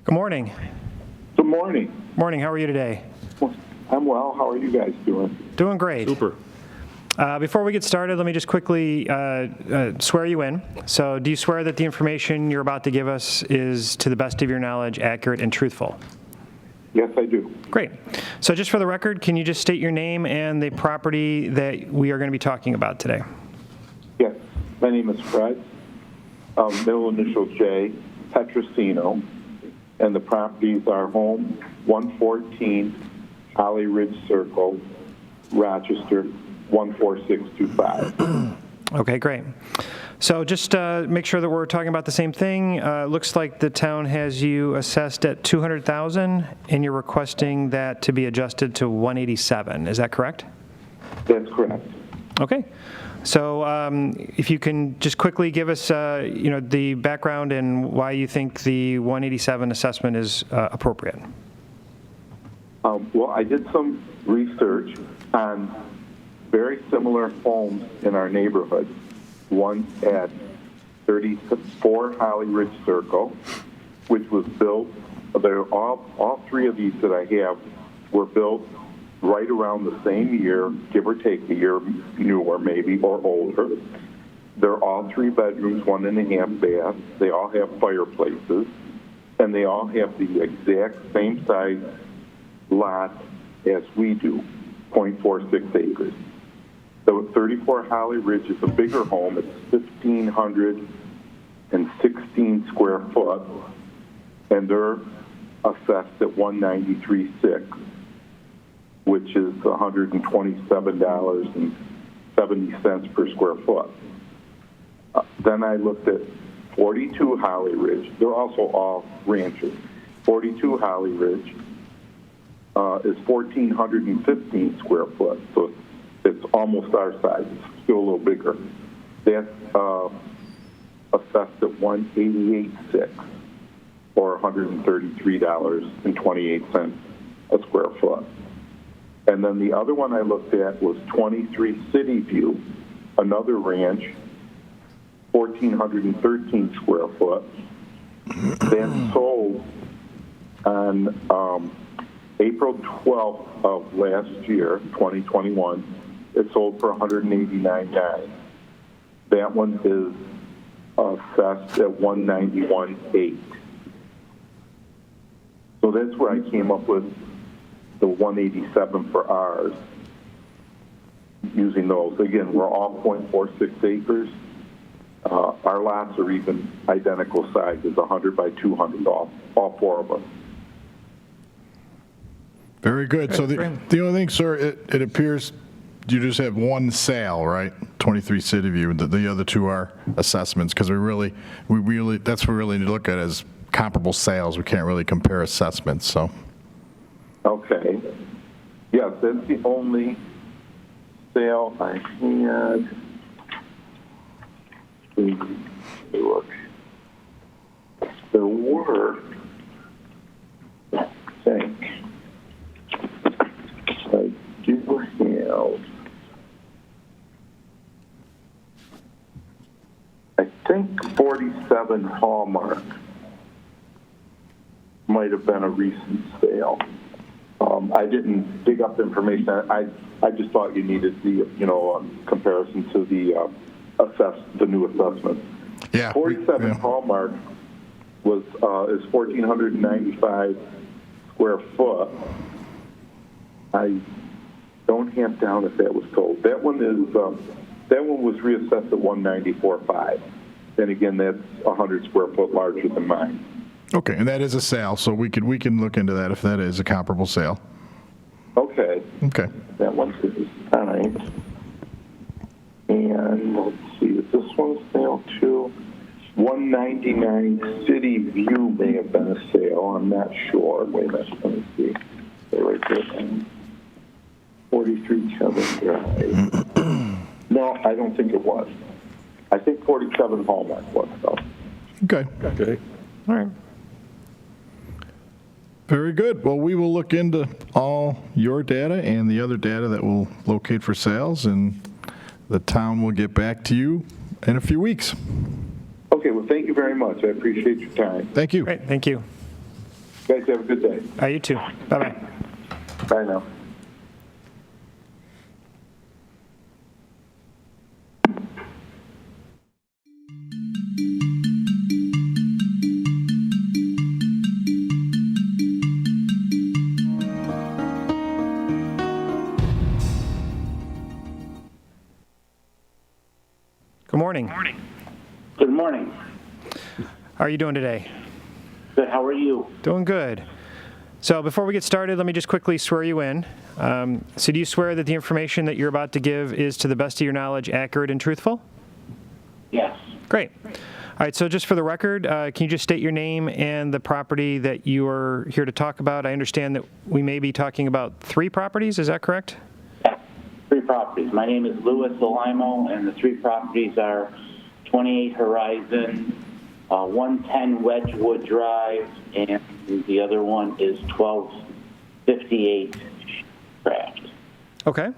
Good morning. Good morning. Morning. How are you today? I'm well. How are you guys doing? Doing great. Super. Before we get started, let me just quickly swear you in. So do you swear that the information you're about to give us is, to the best of your knowledge, accurate and truthful? Yes, I do. Great. So just for the record, can you just state your name and the property that we are going to be talking about today? Yes. My name is Fred, middle initial J, Petrosino, and the properties are home 114 Holly Ridge Circle, Rochester, 14625. Okay, great. So just make sure that we're talking about the same thing. Looks like the town has you assessed at $200,000, and you're requesting that to be adjusted to $187. Is that correct? That's correct. Okay. So if you can just quickly give us, the background and why you think the 187 assessment is appropriate. Well, I did some research on very similar homes in our neighborhood. One at 34 Holly Ridge Circle, which was built, all three of these that I have were built right around the same year, give or take a year newer maybe, or older. They're all 3 bedrooms, 1.5 baths. They all have fireplaces, and they all have the exact same size lot as we do, 0.46 acres. So 34 Holly Ridge is a bigger home. It's 1,516 square foot, and they're assessed at $193,600, which is $127.70 per square foot. Then I looked at 42 Holly Ridge. They're also all ranches. 42 Holly Ridge is 1,415 square foot, so it's almost our size. It's still a little bigger. That's assessed at $188,600, or $133.28 a square foot. And then the other one I looked at was 23 City View, another ranch, 1,413 square foot. That sold on April 12th of last year, 2021. It sold for $189,900. That one is assessed at $191,800. So that's where I came up with the 187 for ours, using those. Again, we're all 0.46 acres. Our lots are even identical sizes, 100 by 200, all 4 of us. Very good. So the only thing, sir, it appears you just have one sale, right? 23 City View. The other 2 are assessments, because we really that's what we really need to look at as comparable sales. We can't really compare assessments. So. Okay. Yes, that's the only sale I had. Look. There were, I think, I do have, I think 47 Hallmark might have been a recent sale. I didn't dig up the information. I just thought you needed the comparison to the new assessment. Yeah. 47 Hallmark is 1,495 square foot. I don't have down if that was sold. That one was reassessed at $194,500. And again, that's 100 square foot larger than mine. Okay, and that is a sale, so we can look into that if that is a comparable sale. Okay. Okay. That one's fine. And let's see, is this one a sale too? 199 City View may have been a sale. I'm not sure. Wait a minute. Let me see. Stay right there. 43 Kevin Drive. No, I don't think it was. I think 47 Hallmark was, though. Okay. All right. Very good. Well, we will look into all your data and the other data that we'll locate for sales, and the town will get back to you in a few weeks. Okay, well, thank you very much. I appreciate your time. Thank you. Great. Thank you. You guys have a good day. You too. Bye-bye. Bye now. Good morning. Good morning. How are you doing today? Good. How are you? Doing good. So before we get started, let me just quickly swear you in. So do you swear that the information that you're about to give is, to the best of your knowledge, accurate and truthful? Yes. Great. All right, so just for the record, can you just state your name and the property that you are here to talk about? I understand that we may be talking about 3 properties, is that correct? Yes. 3 properties. My name is Louis Alimo, and the 3 properties are 28 Horizon, 110 Wedgewood Drive, and the other one is 1258 Craft. Okay.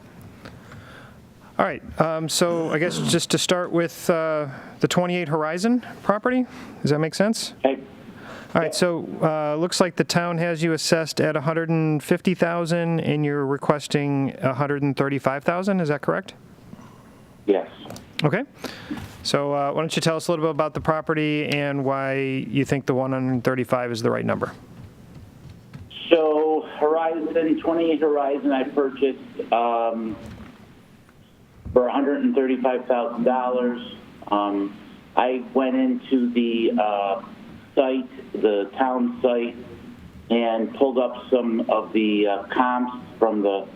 All right, so I guess just to start with the 28 Horizon property, does that make sense? Okay. All right, so looks like the town has you assessed at $150,000 and you're requesting $135,000, is that correct? Yes. Okay. So why don't you tell us a little bit about the property and why you think the 135 is the right number? So Horizon, 28 Horizon, I purchased for $135,000. I went into the site, the town site, and pulled up some of the comps from the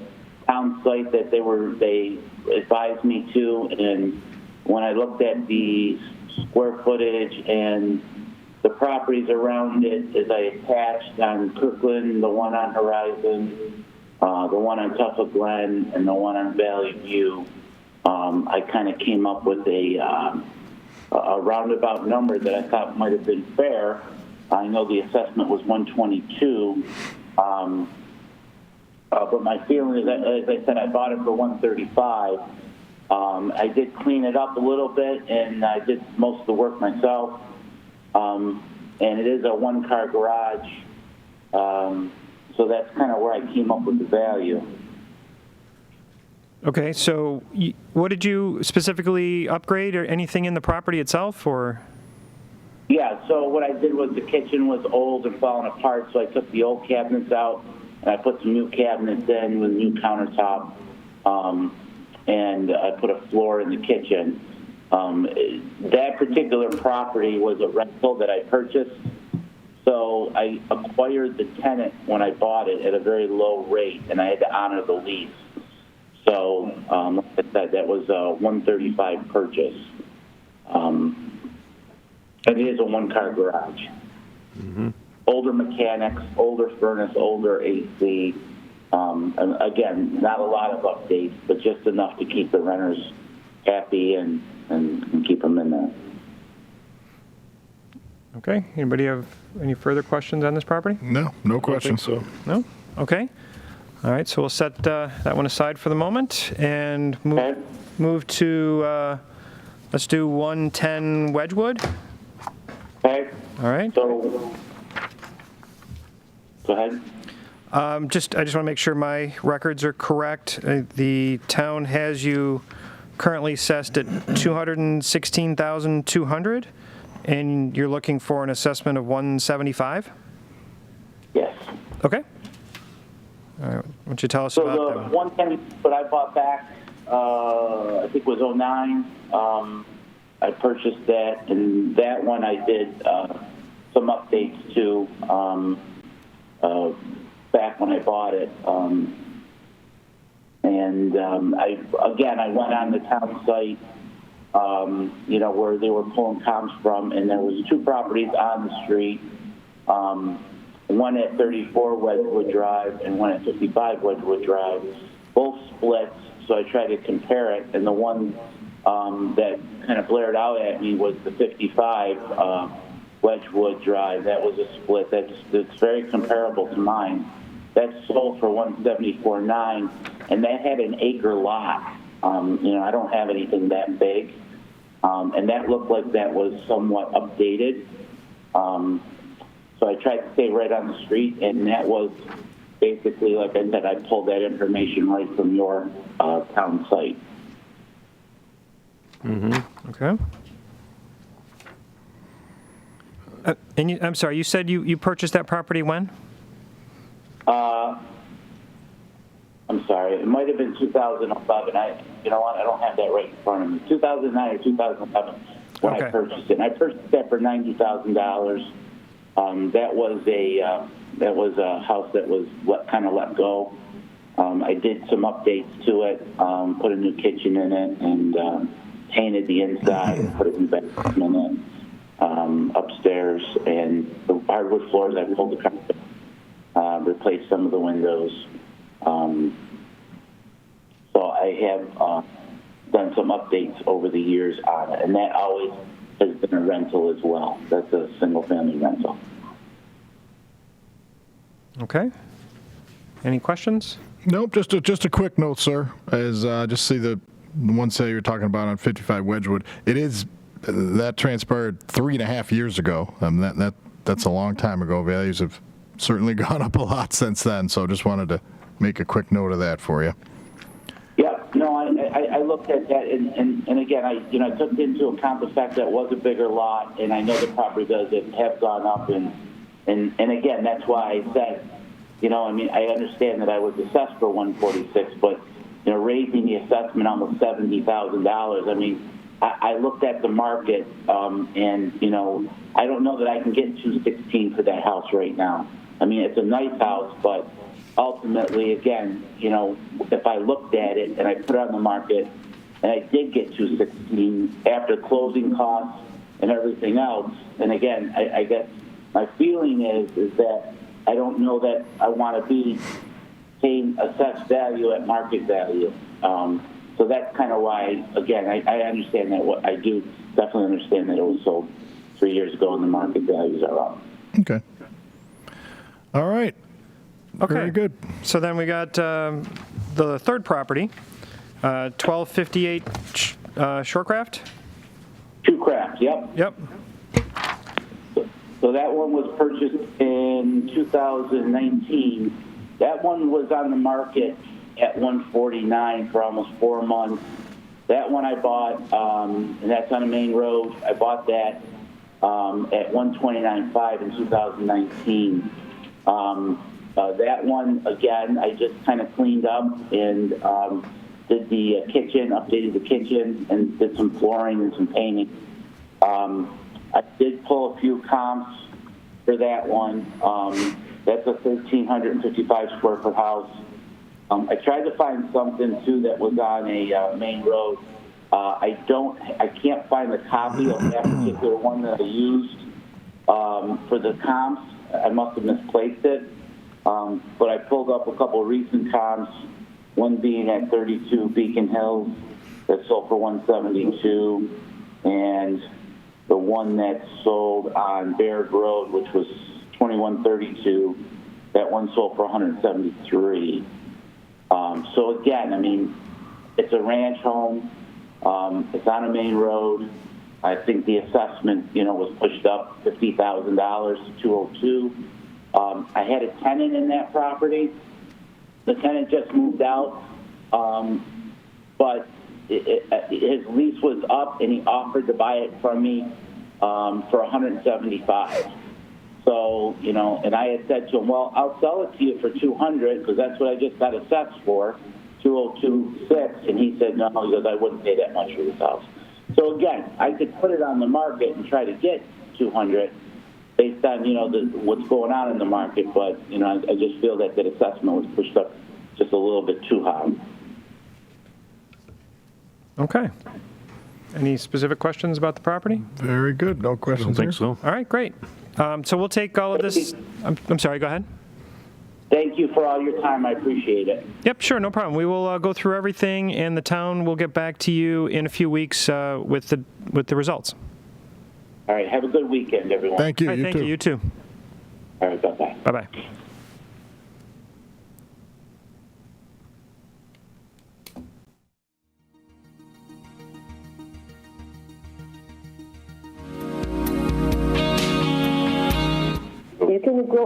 town site that they advised me to, and when I looked at the square footage and the properties around it, as I attached on Kirkland, the one on Horizon, the one on Tuffa Glen, and the one on Valley View, I kind of came up with a roundabout number that I thought might have been fair. I know the assessment was 122, but my feeling is that, as I said, I bought it for 135. I did clean it up a little bit, and I did most of the work myself. And it is a 1-car garage, so that's kind of where I came up with the value. Okay, so what did you specifically upgrade, or anything in the property itself, or? Yeah, so what I did was the kitchen was old and falling apart, so I took the old cabinets out and I put some new cabinets in with new countertop, and I put a floor in the kitchen. That particular property was a rental that I purchased, so I acquired the tenant when I bought it at a very low rate, and I had to honor the lease. So like I said, that was a 135 purchase. And it is a 1-car garage. Mm-hmm. Older mechanics, older furnace, older AC. And again, not a lot of updates, but just enough to keep the renters happy and keep them in there. Okay, anybody have any further questions on this property? No questions. So No? Okay. All right, so we'll set that one aside for the moment and move to, let's do 110 Wedgewood. Okay. All right. So, go ahead. I just want to make sure my records are correct. The town has you currently assessed at $216,200, and you're looking for an assessment of $175? Yes. Okay. All right. Why don't you tell us So about the that? 110 that I bought back, I think was 09. I purchased that, and that one I did some updates to back when I bought it. I went on the town site, where they were pulling comps from, and there was 2 properties on the street, one at 34 Wedgewood Drive and one at 55 Wedgewood Drive, both splits, so I tried to compare it, and the one that kind of blared out at me was the 55 Wedgewood Drive. That was a split. That's very comparable to mine. That sold for $174,900, and that had an acre lot. I don't have anything that big, and that looked like that was somewhat updated. So I tried to stay right on the street, and that was basically, like I said, I pulled that information right from your town site. Okay. I'm sorry, you said you purchased that property when? I'm sorry, it might have been 2011. You know what? I don't have that right in front of me. 2009 or 2011 when Okay. I purchased it. And I purchased that for $90,000. That was a house that was kind of let go. I did some updates to it, put a new kitchen in it, and painted the inside and put a new bathroom in it, upstairs, and the hardwood floors. I pulled the carpet, replaced some of the windows. So I have done some updates over the years on it, and that always has been a rental as well. That's a single-family rental. Okay. Any questions? Nope, just a quick note, sir, as just see the one sale you're talking about on 55 Wedgewood. That transpired 3.5 years ago. That's a long time ago. Values have certainly gone up a lot since then, so just wanted to make a quick note of that for you. Yeah, no, I looked at that, and again, I took into account the fact that it was a bigger lot, and I know the property values have gone up, and again, that's why I said, I understand that I was assessed for 146, but raising the assessment almost $70,000. I looked at the market, and I don't know that I can get 216 for that house right now. It's a nice house, but ultimately, again, if I looked at it and I put it on the market, and I did get 216 after closing costs and everything else, and again, I guess my feeling is that I don't know that I want to be paying assessed value at market value. So that's kind of why, again, I understand that. I do definitely understand that it was sold 3 years ago and the market values are up. Okay. All right. Okay. Very good. So then we got the third property, 1258 Shorecraft? Shorecraft, yep. Yep. So that one was purchased in 2019. That one was on the market at 149 for almost 4 months. That one I bought, and that's on a main road. I bought that at 129.5 in 2019. That one, again, I just kind of cleaned up and did the kitchen, updated the kitchen, and did some flooring and some painting. I did pull a few comps for that one. That's a 1,355 square foot house. I tried to find something too that was on a main road. I can't find the copy of that particular one that I used for the comps. I must have misplaced it. But I pulled up a couple of recent comps, one being at 32 Beacon Hills that sold for 172, and the one that sold on Baird Road, which was 2132, that one sold for 173. So again, it's a ranch home. It's on a main road. I think the assessment, was pushed up $50,000 to 202. I had a tenant in that property. The tenant just moved out, but his lease was up, and he offered to buy it from me for $175. So, and I had said to him, well, I'll sell it to you for $200 because that's what I just got assessed for, 202.6, and he said no. He goes, I wouldn't pay that much for this house. So again, I could put it on the market and try to get 200 based on what's going on in the market, but I just feel that that assessment was pushed up just a little bit too high. Okay. Any specific questions about the property? Very good. No I questions. don't think here? so. All right, great. So we'll take all of this. I'm sorry, go ahead. Thank you for all your time. I appreciate it. Yep, sure, no problem. We will go through everything, and the town will get back to you in a few weeks with the results. All right. Have a good weekend, everyone. Thank you. All right, thank you. You too. All right. Bye-bye. Bye-bye.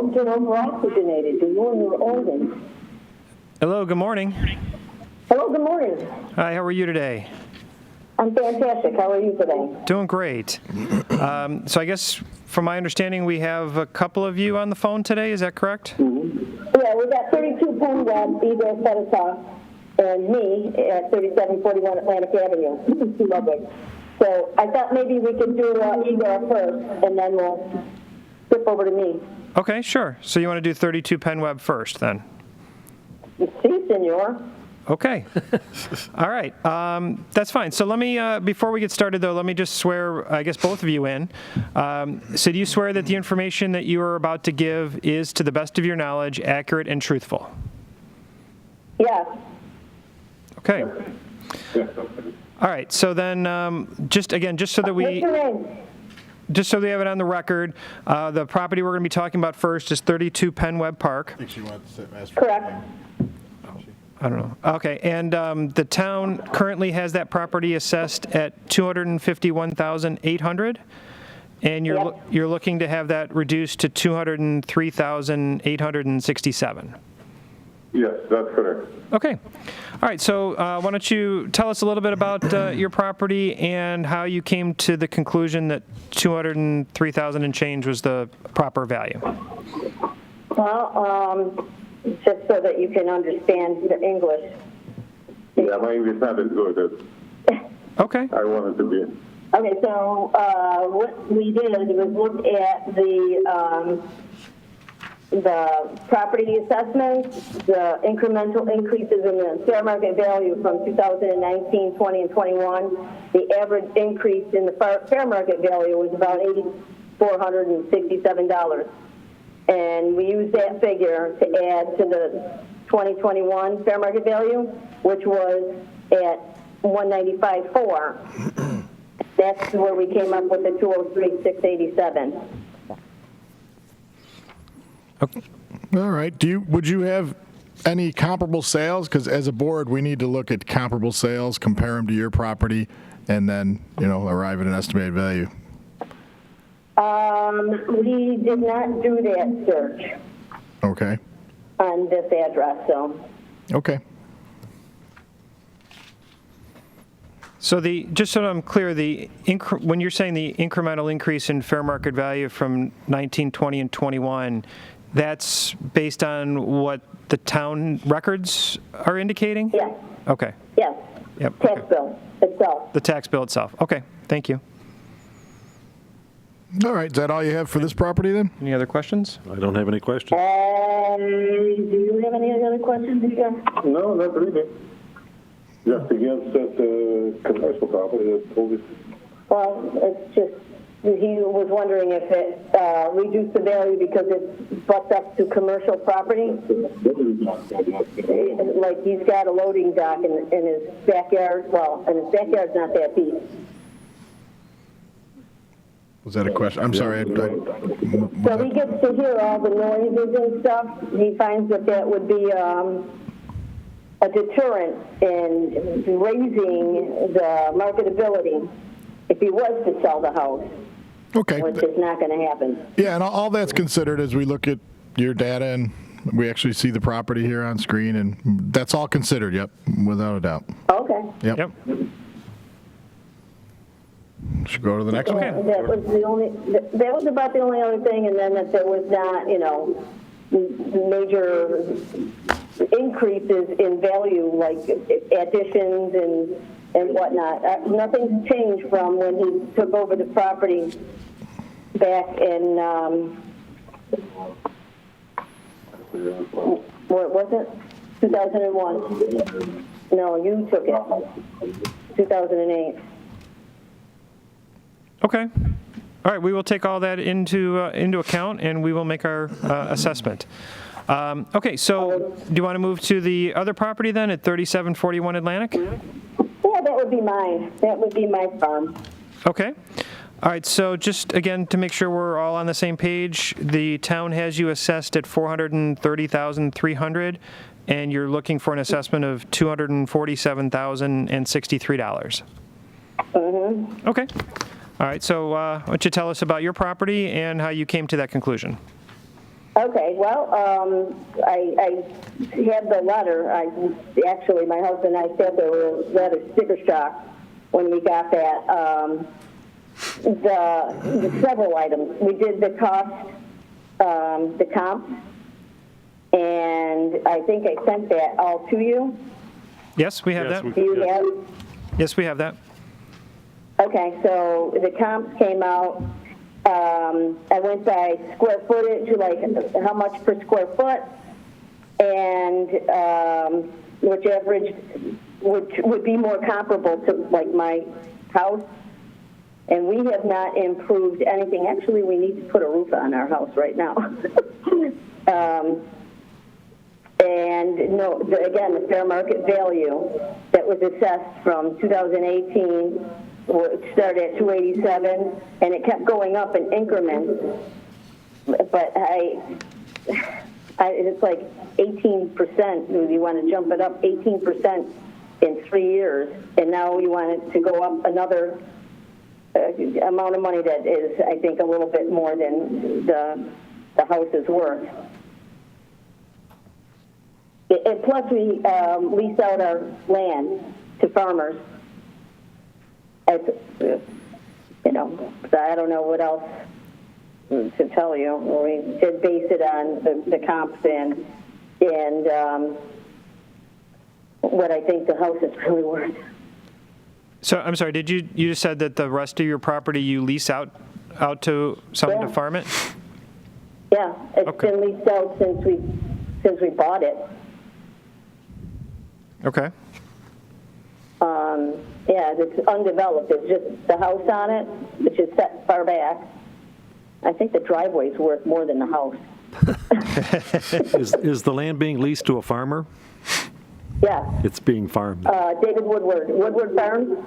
don't get over-oxygenated, do you, when you're older? Hello, good morning. Hello, good morning. Hi, how are you today? I'm fantastic. How are you today? Doing great. So I guess from my understanding, we have a couple of you on the phone today, is that correct? Yeah, we got 32 Penfield, Eagle, Settatoff, and me at 3741 Atlantic Avenue, Lubbock. So I thought maybe we could do Igor first, and then we'll flip over to me. Okay, sure. So you want to do 32 Penweb first, then? Si, senor. Okay. All right. That's fine. So let me, before we get started, though, let me just swear, I guess, both of you in. So do you swear that the information that you are about to give is, to the best of your knowledge, accurate and truthful? Yes. Okay. All right. So then, just so that What's your name? just so we have it on the record, the property we're going to be talking about first is 32 Penweb Park. I think she wants to ask for Correct. I don't know. Okay, and the town currently has that property assessed at $251,800, and Yep. you're looking to have that reduced to $203,867. Yes, that's correct. Okay. All right, so why don't you tell us a little bit about your property and how you came to the conclusion that $203,000 and change was the proper value? Well, just so that you can understand the English. Yeah, my English is not as good as Okay. I wanted to be. Okay, so what we did was look at the property assessments, the incremental increases in the fair market value from 2019, 20, and 21. The average increase in the fair market value was about $8,467. And we used that figure to add to the 2021 fair market value, which was at 195.4. That's where we came up with the 203,687. Okay. All right. Would you have any comparable sales? Because as a board, we need to look at comparable sales, compare them to your property, and then, arrive at an estimated value. We did not do that search Okay. on this address, so. Okay. So just so I'm clear, when you're saying the incremental increase in fair market value from 19, 20, and 21, that's based on what the town records are indicating? Yes, Okay. yes. Yep. Tax Okay. bill itself. The tax bill itself. Okay. Thank you. All right. Is that all you have for this property then? Any other questions? I don't have any questions. Do you have any other questions, Igor? No, not really. Just against that commercial property, that's totally. Well, it's just, he was wondering if it reduced the value because it butts up to commercial property. Like he's got a loading dock in his backyard. Well, and his backyard's not that deep. Was that a question? I'm sorry. So he gets to hear all the noises and stuff. He finds that would be a deterrent in raising the marketability if he was to sell the house, Okay. which is not going to happen. Yeah, and all that's considered as we look at your data and we actually see the property here on screen, and that's all considered, yep, without a doubt. Okay. Yep. Yep. Should go to the next Okay. one. That was the only. That was about the only other thing, and then that there was not, major increases in value, like additions and whatnot. Nothing's changed from when he took over the property back in. What was it? 2001. No, you took it. 2008. Okay. All right, we will take all that into account, and we will make our assessment. Okay, so do you want to move to the other property then at 3741 Atlantic? Yeah, that would be mine. That would be my farm. Okay. All right, so just again to make sure we're all on the same page, the town has you assessed at $430,300, and you're looking for an assessment of $247,063. Mm-hmm. Okay. All right, so why don't you tell us about your property and how you came to that conclusion? Okay, well, I had the letter. Actually, my husband and I said there were rather sticker shock when we got that. The several items. We did the cost, the comp, and I think I sent that all to you. Yes, we have Yes, that. Do you have? Yes, we have that. Okay, so the comps came out. I went by square footage, like how much per square foot, and which average would be more comparable to like my house. And we have not improved anything. Actually, we need to put a roof on our house right now. And no, again, the fair market value that was assessed from 2018 started at 287, and it kept going up in increments. But it's like 18%. You want to jump it up 18% in 3 years, and now we want it to go up another amount of money that is, I think, a little bit more than the house is worth. And plus, we lease out our land to farmers. You know, so I don't know what else to tell you. We did base it on the comps and what I think the house is really worth. So I'm sorry, you just said that the rest of your property you lease out to someone to farm it? Yeah, it's Okay. been leased out since we bought it. Okay. Yeah, it's undeveloped. It's just the house on it, which is set far back. I think the driveway's worth more than the house. Is the land being leased to a farmer? Yeah, It's being farmed. David Woodward Farms.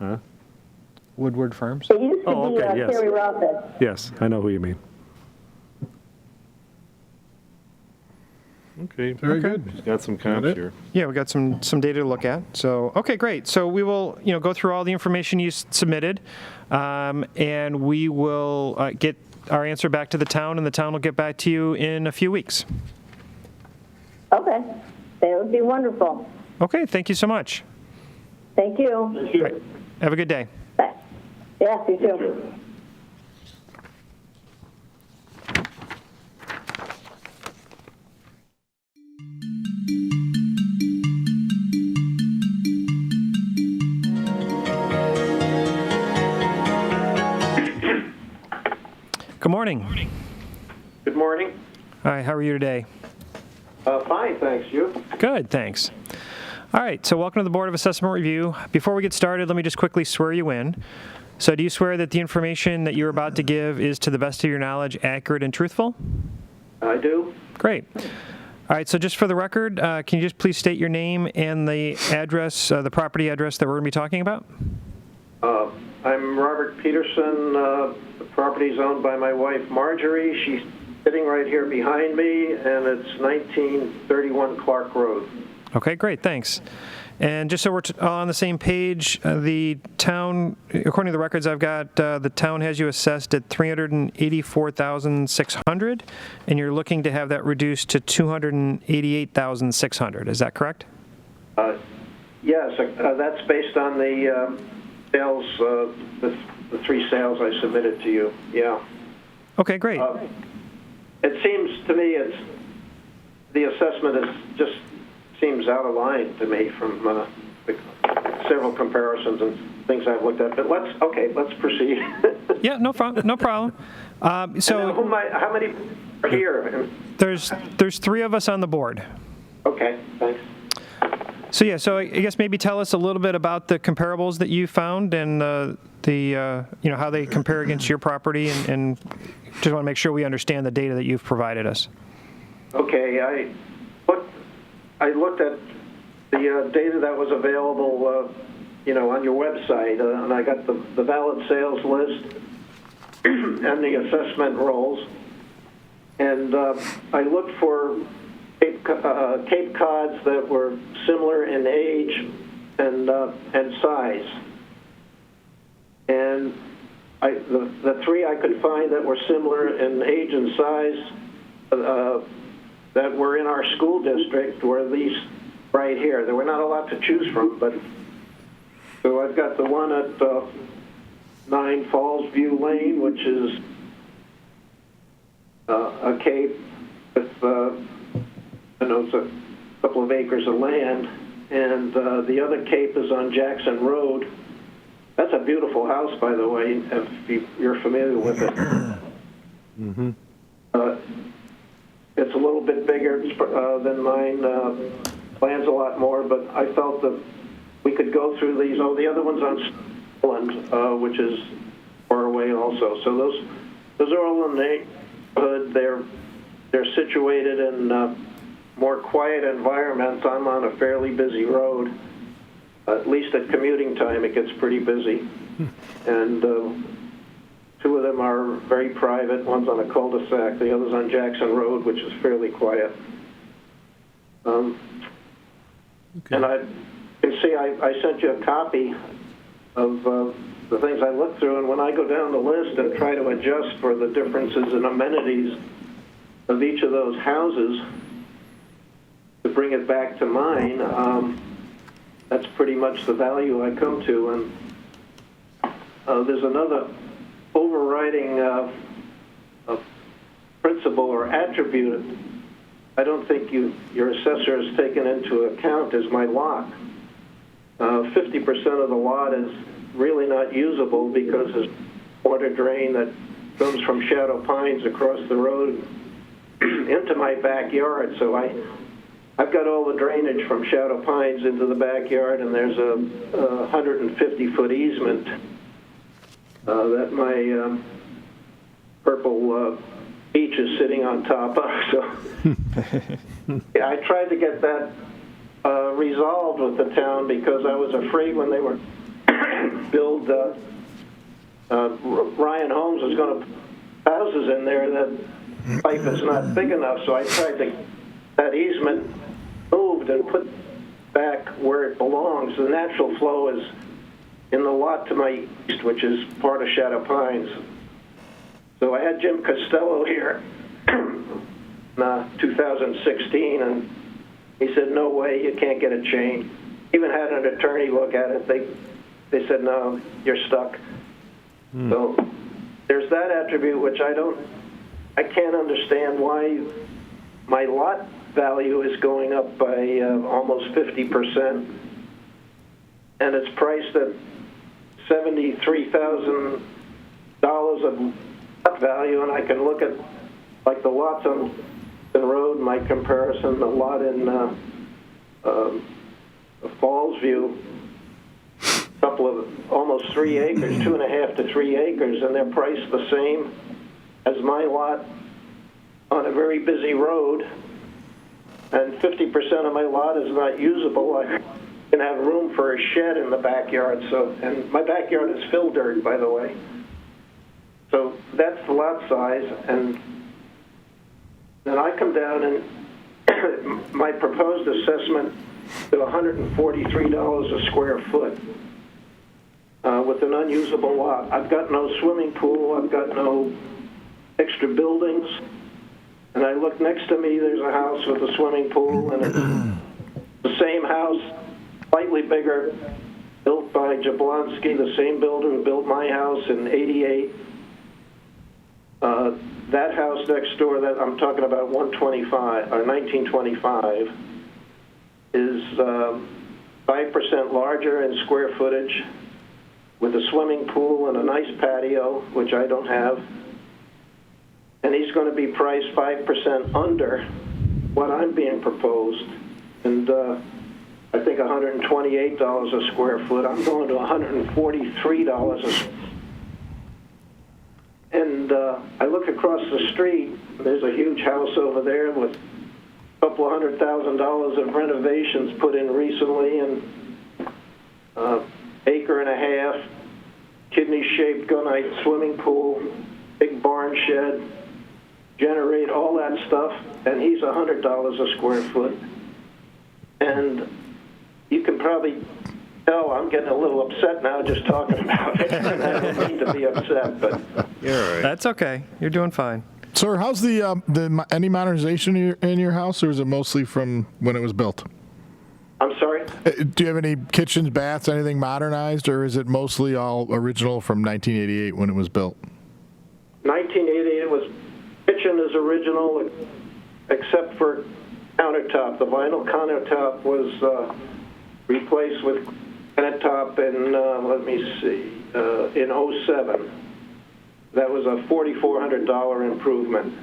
Huh? Woodward Farms? It used to Oh, be okay, yes. Terry Roth's. Yes, I know who you mean. Okay. Very good. Got some Got comps it? here. Yeah, we got some data to look at. So, okay, great. So we will, go through all the information you submitted, and we will get our answer back to the town, and the town will get back to you in a few weeks. Okay, that would be wonderful. Okay, thank you so much. Thank you. All right, have a good day. Bye. Yeah, you too. Good morning. Good morning. Hi, how are you today? Fine, thanks. You? Good, thanks. All right, so welcome to the Board of Assessment Review. Before we get started, let me just quickly swear you in. So do you swear that the information that you're about to give is, to the best of your knowledge, accurate and truthful? I do. Great. All right, so just for the record, can you just please state your name and the address, the property address that we're going to be talking about? I'm Robert Peterson. The property's owned by my wife, Marjorie. She's sitting right here behind me, and it's 1931 Clark Road. Okay, great, thanks. And just so we're all on the same page, the town, according to the records I've got, the town has you assessed at $384,600, and you're looking to have that reduced to $288,600. Is that correct? Yes, that's based on the sales, the three sales I submitted to you. Yeah. Okay, great. It seems to me the assessment just seems out of line to me from the several comparisons and things I've looked at. But let's proceed. Yeah, no problem. No problem. So how many are here? there's three of us on the board. Okay, thanks. So yeah, so I guess maybe tell us a little bit about the comparables that you found and the how they compare against your property, and just want to make sure we understand the data that you've provided us. Okay, I looked at the data that was available, on your website, and I got the valid sales list and the assessment rolls, and I looked for Cape Cods that were similar in age and size. And the three I could find that were similar in age and size that were in our school district were these right here. There were not a lot to choose from, but so I've got the one at 9 Falls View Lane, which is a cape with, it's a couple of acres of land, and the other cape is on Jackson Road. That's a beautiful house, by the way, if you're familiar with it. Mm-hmm. It's a little bit bigger than mine, plans a lot more, but I felt that we could go through these. Oh, the other one's on Scotland, which is far away also. So those are all in the neighborhood. They're situated in more quiet environments. I'm on a fairly busy road. At least at commuting time, it gets pretty busy. And two of them are very private. One's on a cul-de-sac. The other's on Jackson Road, which is fairly quiet. And I can see I sent you a copy of the things I looked through. And when I go down the list and try to adjust for the differences in amenities of each of those houses to bring it back to mine, that's pretty much the value I come to. And there's another overriding principle or attribute I don't think your assessor has taken into account is my lot. 50% of the lot is really not usable because there's water drain that comes from Shadow Pines across the road into my backyard. So I've got all the drainage from Shadow Pines into the backyard, and there's a 150-foot easement that my purple beach is sitting on top of. So yeah, I tried to get that resolved with the town because I was afraid when they were build Ryan Holmes was going to put houses in there that pipe is not big enough. So I tried to get that easement moved and put back where it belongs. The natural flow is in the lot to my east, which is part of Shadow Pines. So I had Jim Costello here in 2016, and he said, no way, you can't get it changed. Even had an attorney look at it. They said, no, you're stuck. So there's that attribute which I can't understand why my lot value is going up by almost 50%, and it's priced at $73,000 of lot value, and I can look at like the lots on the road, my comparison, the lot in Falls View, a couple of almost 3 acres, 2.5 to 3 acres, and they're priced the same as my lot on a very busy road, and 50% of my lot is not usable. I can have room for a shed in the backyard, and my backyard is fill dirt, by the way. So that's the lot size, and then I come down and my proposed assessment is $143 a square foot with an unusable lot. I've got no swimming pool, I've got no extra buildings, and I look next to me, there's a house with a swimming pool, and it's the same house, slightly bigger, built by Jablonski, the same builder who built my house in '88. That house next door that I'm talking about, 1925, is 5% larger in square footage, with a swimming pool and a nice patio, which I don't have. And he's going to be priced 5% under what I'm being proposed. And I think $128 a square foot. I'm going to $143 a square foot. And I look across the street, there's a huge house over there with a couple of $100,000 of renovations put in recently, and acre and a half, kidney-shaped gunite swimming pool, big barn shed, generate all that stuff, and he's $100 a square foot. And you can probably tell, I'm getting a little upset now just talking about it. I don't mean to be upset, but You're all right. That's okay. You're doing fine. Sir, how's the any modernization in your house, or is it mostly from when it was built? I'm sorry? Do you have any kitchens, baths, anything modernized, or is it mostly all original from 1988 when it was built? 1988, it was, kitchen is original except for countertop. The vinyl countertop was replaced with granite top in, let me see, in '07. That was a $4,400 improvement.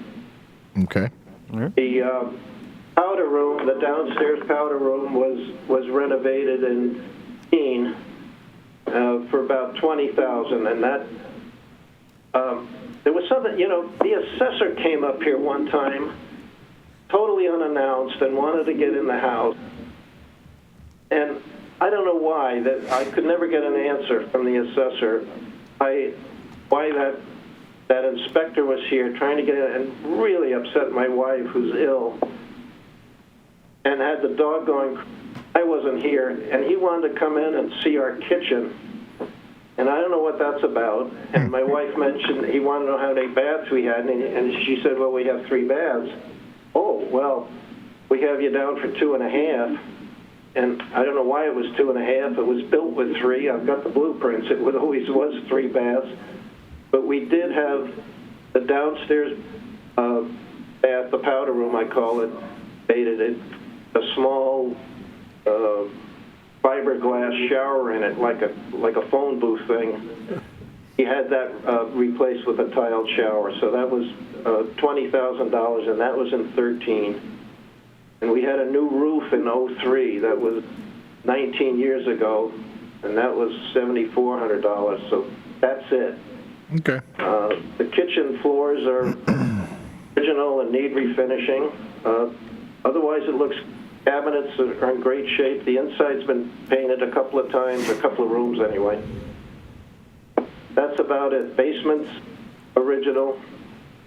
Okay. The powder room, the downstairs powder room was renovated in '18 for about $20,000, and that there was something, the assessor came up here one time, totally unannounced, and wanted to get in the house, and I don't know why, that I could never get an answer from the assessor. Why that inspector was here trying to get in and really upset my wife, who's ill, and had the dog going. I wasn't here, and he wanted to come in and see our kitchen, and I don't know what that's about. And my wife mentioned he wanted to know how many baths we had, and she said, well, we have 3 baths. Oh, well, we have you down for 2.5. And I don't know why it was 2.5. It was built with 3. I've got the blueprints. It always was 3 baths. But we did have the downstairs bath, the powder room, I call it, dated it, a small fiberglass shower in it, like a phone booth thing. He had that replaced with a tiled shower. So that was $20,000, and that was in '13. And we had a new roof in '03. That was 19 years ago, and that was $7,400. So that's it. Okay. The kitchen floors are original and need refinishing. Otherwise, it looks, cabinets are in great shape. The inside's been painted a couple of times, a couple of rooms anyway. That's about it. Basement's original.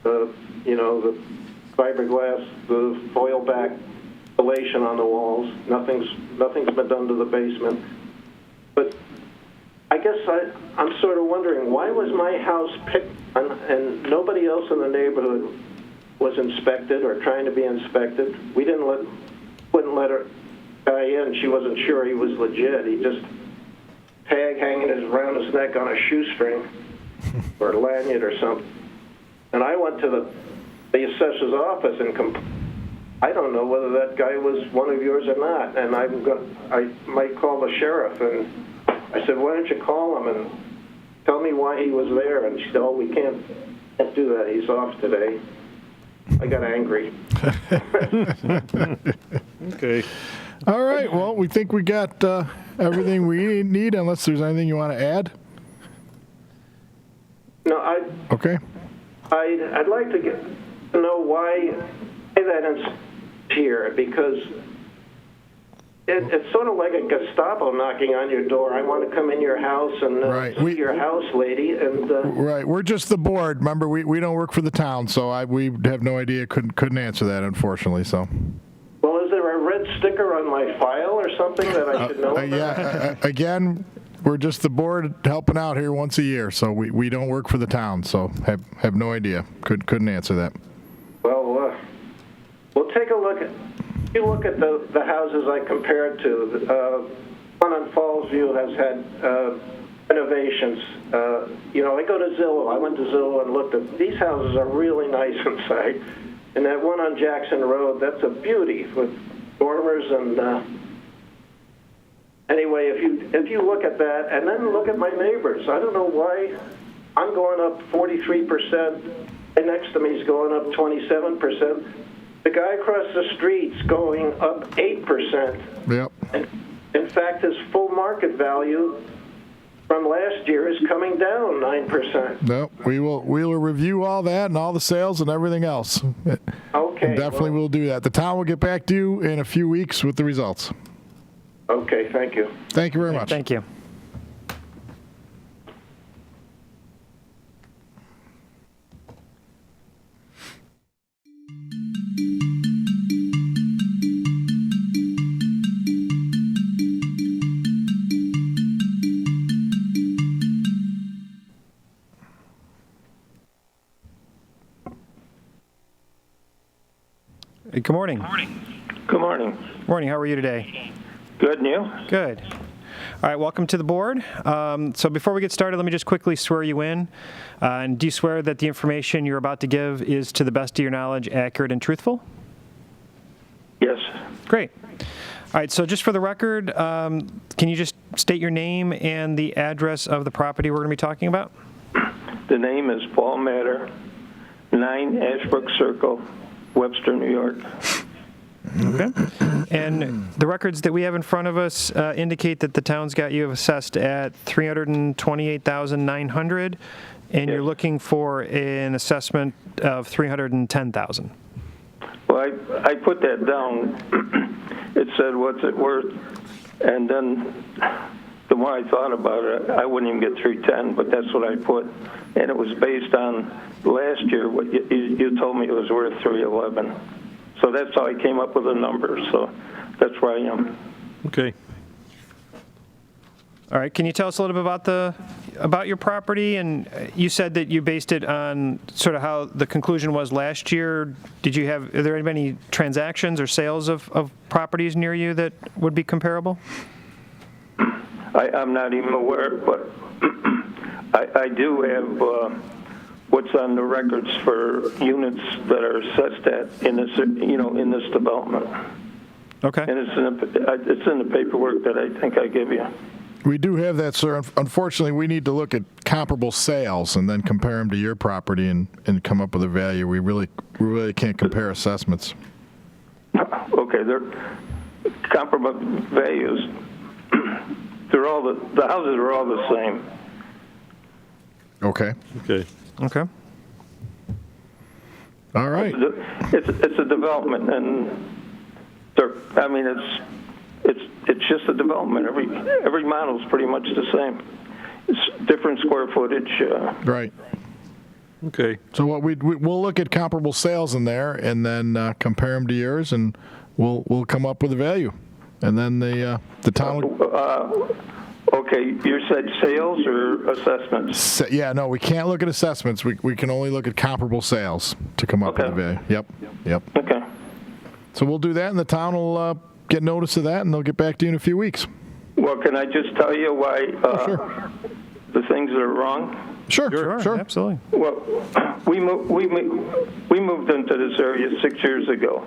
The fiberglass, the foil back insulation on the walls. Nothing's been done to the basement. But I guess I'm sort of wondering, why was my house picked and nobody else in the neighborhood was inspected or trying to be inspected? We wouldn't let her guy in. She wasn't sure he was legit. He just tag hanging around his neck on a shoestring or a lanyard or something. And I went to the assessor's office and I don't know whether that guy was one of yours or not. And I might call the sheriff. And I said, why don't you call him and tell me why he was there? And she said, oh, we can't do that. He's off today. I got angry. Okay. All right. Well, we think we got everything we need, unless there's anything you want to add. No, Okay. I'd like to know why that is here, because it's sort of like a Gestapo knocking on your door. I want to come in your house and Right. see your house, lady. And Right. We're just the board. Remember, we don't work for the town, so we have no idea. Couldn't answer that, unfortunately. So. well, is there a red sticker on my file or something that I should know about? Yeah. Again, we're just the board helping out here once a year, so we don't work for the town. So have no idea. Couldn't answer that. Well, we'll take a look at. You look at the houses I compared to. One on Fallsview has had renovations. I go to Zillow. I went to Zillow and looked at these houses are really nice inside, and that one on Jackson Road, that's a beauty with dormers and. Anyway, if you look at that and then look at my neighbors, I don't know why I'm going up 43%. And next to me is going up 27%. The guy across the street's going up 8%. Yep. And in fact, his full market value from last year is coming down 9%. No, we will review all that and all the sales and everything else. Okay. Definitely well, will do that. The town will get back to you in a few weeks with the results. Okay, thank you. Thank you very much. Thank you. Good morning. Good morning. Morning. How are you today? Good, and you? Good. All right, welcome to the board. So before we get started, let me just quickly swear you in. And do you swear that the information you're about to give is, to the best of your knowledge, accurate and truthful? Yes. Great. All right, so just for the record, can you just state your name and the address of the property we're going to be talking about? The name is Paul Matter, 9 Ashbrook Circle, Webster, New York. Okay. And the records that we have in front of us indicate that the town's got you assessed at $328,900, and you're looking for an assessment of $310,000. Well, I put that down. It said, what's it worth? And then the more I thought about it, I wouldn't even get 310, but that's what I put. And it was based on last year, what you told me it was worth 311. So that's how I came up with the number. So that's where I am. Okay. All right. Can you tell us a little bit about your property? And you said that you based it on sort of how the conclusion was last year. Are there any transactions or sales of properties near you that would be comparable? I'm not even aware, but I do have what's on the records for units that are assessed at in this development. Okay. And it's in the paperwork that I think I give you. We do have that, sir. Unfortunately, we need to look at comparable sales and then compare them to your property and come up with a value. We really can't compare assessments. Okay, they're comparable values. They're all the houses are all the same. Okay. Okay. Okay. All right. It's a development, and it's just a development. Every model is pretty much the same. It's different square footage. Right. Okay. So we'll look at comparable sales in there and then compare them to yours, and we'll come up with a value, and then the town. Okay, you said sales or assessments? Yeah, no, we can't look at assessments. We can only look at comparable sales to come up with a value. Yep. Okay. So we'll do that, and the town will get notice of that, and they'll get back to you in a few weeks. Well, can I just tell you why Sure. the things that are wrong? Sure. Absolutely. Well, we moved into this area 6 years ago.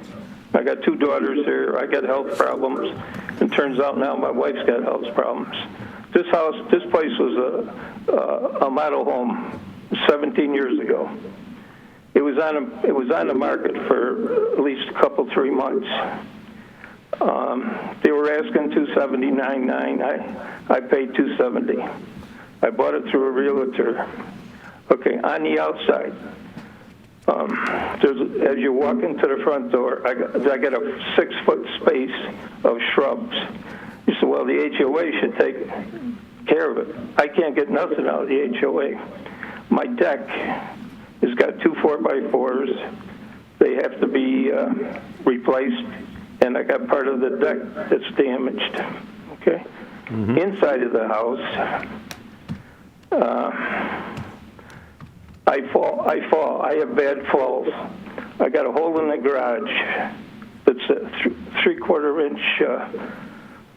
I got 2 daughters here. I got health problems. It turns out now my wife's got health problems. This place was a model home 17 years ago. It was on the market for at least a couple, 3 months. They were asking $279,900. I paid $270,000. I bought it through a realtor. Okay, on the outside, as you walk into the front door, I got a 6-foot space of shrubs. You said, well, the HOA should take care of it. I can't get nothing out of the HOA. My deck has got 2 4x4s. They have to be replaced, and I got part of the deck that's damaged. Okay? Mm-hmm. Inside of the house, I fall. I have bad falls. I got a hole in the garage that's a 3/4 inch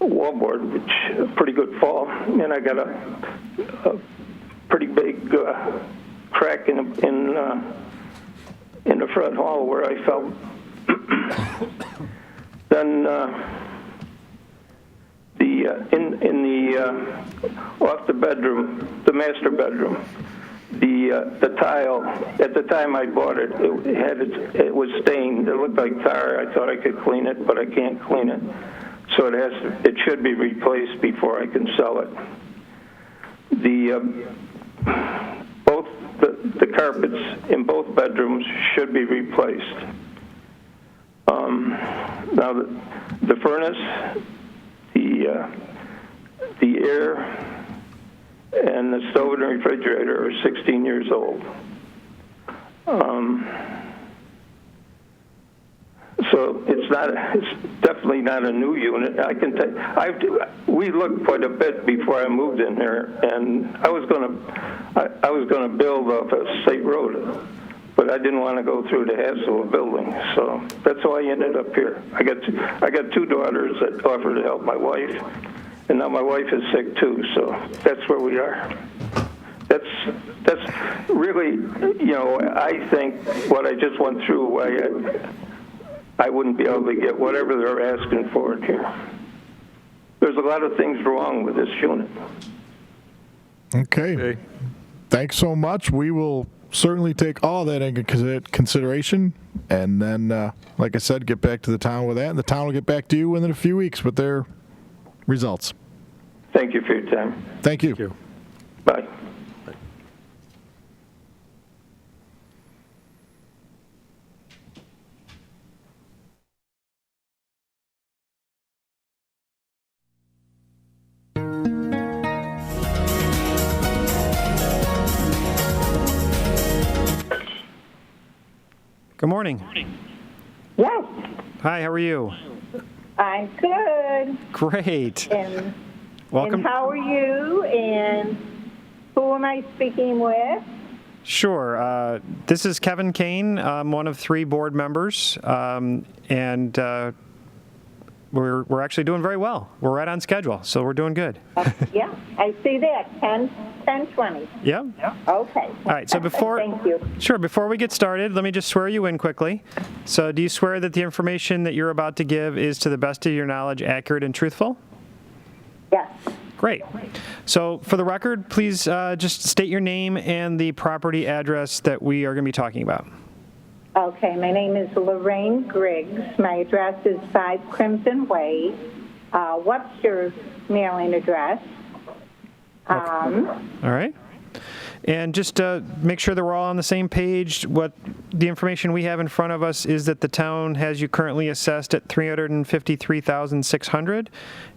wallboard, which is a pretty good fall, and I got a pretty big crack in the front hall where I fell. Then off the bedroom, the master bedroom, the tile. At the time I bought it, it was stained. It looked like tar. I thought I could clean it, but I can't clean it. So it should be replaced before I can sell it. Both the carpets in both bedrooms should be replaced. Now the furnace, the air, and the stove and refrigerator are 16 years old. So it's definitely not a new unit. I can tell. We looked quite a bit before I moved in here, and I was going to build off a state road, but but I didn't want to go through the hassle of building, so that's how I ended up here. I got two daughters that offered to help my wife, and now my wife is sick too, so that's where we are. That's really, I think what I just went through, I wouldn't be able to get whatever they're asking for it here. There's a lot of things wrong with this unit. Okay. Thanks so much. We will certainly take all that into consideration, and then, like I said, get back to the town with that, and the town will get back to you within a few weeks with their results. Thank you for your time. Thank you. Thank you. Bye. Good morning. Yes, Hi, how are you? I'm good. Great. And, Welcome. and how are you? And who am I speaking with? Sure. This is Kevin Kane. I'm one of 3 board members, and we're actually doing very well. We're right on schedule, so we're doing good. Yeah, I see that. 10:20. Yeah. Okay. All right. So Thank you. before we get started, let me just swear you in quickly. So, do you swear that the information that you're about to give is, to the best of your knowledge, accurate and truthful? Yes. Great. So, for the record, please just state your name and the property address that we are going to be talking about. Okay, my name is Lorraine Griggs. My address is 5 Crimson Way, Webster mailing address. All right. And just make sure that we're all on the same page. What the information we have in front of us is that the town has you currently assessed at $353,600,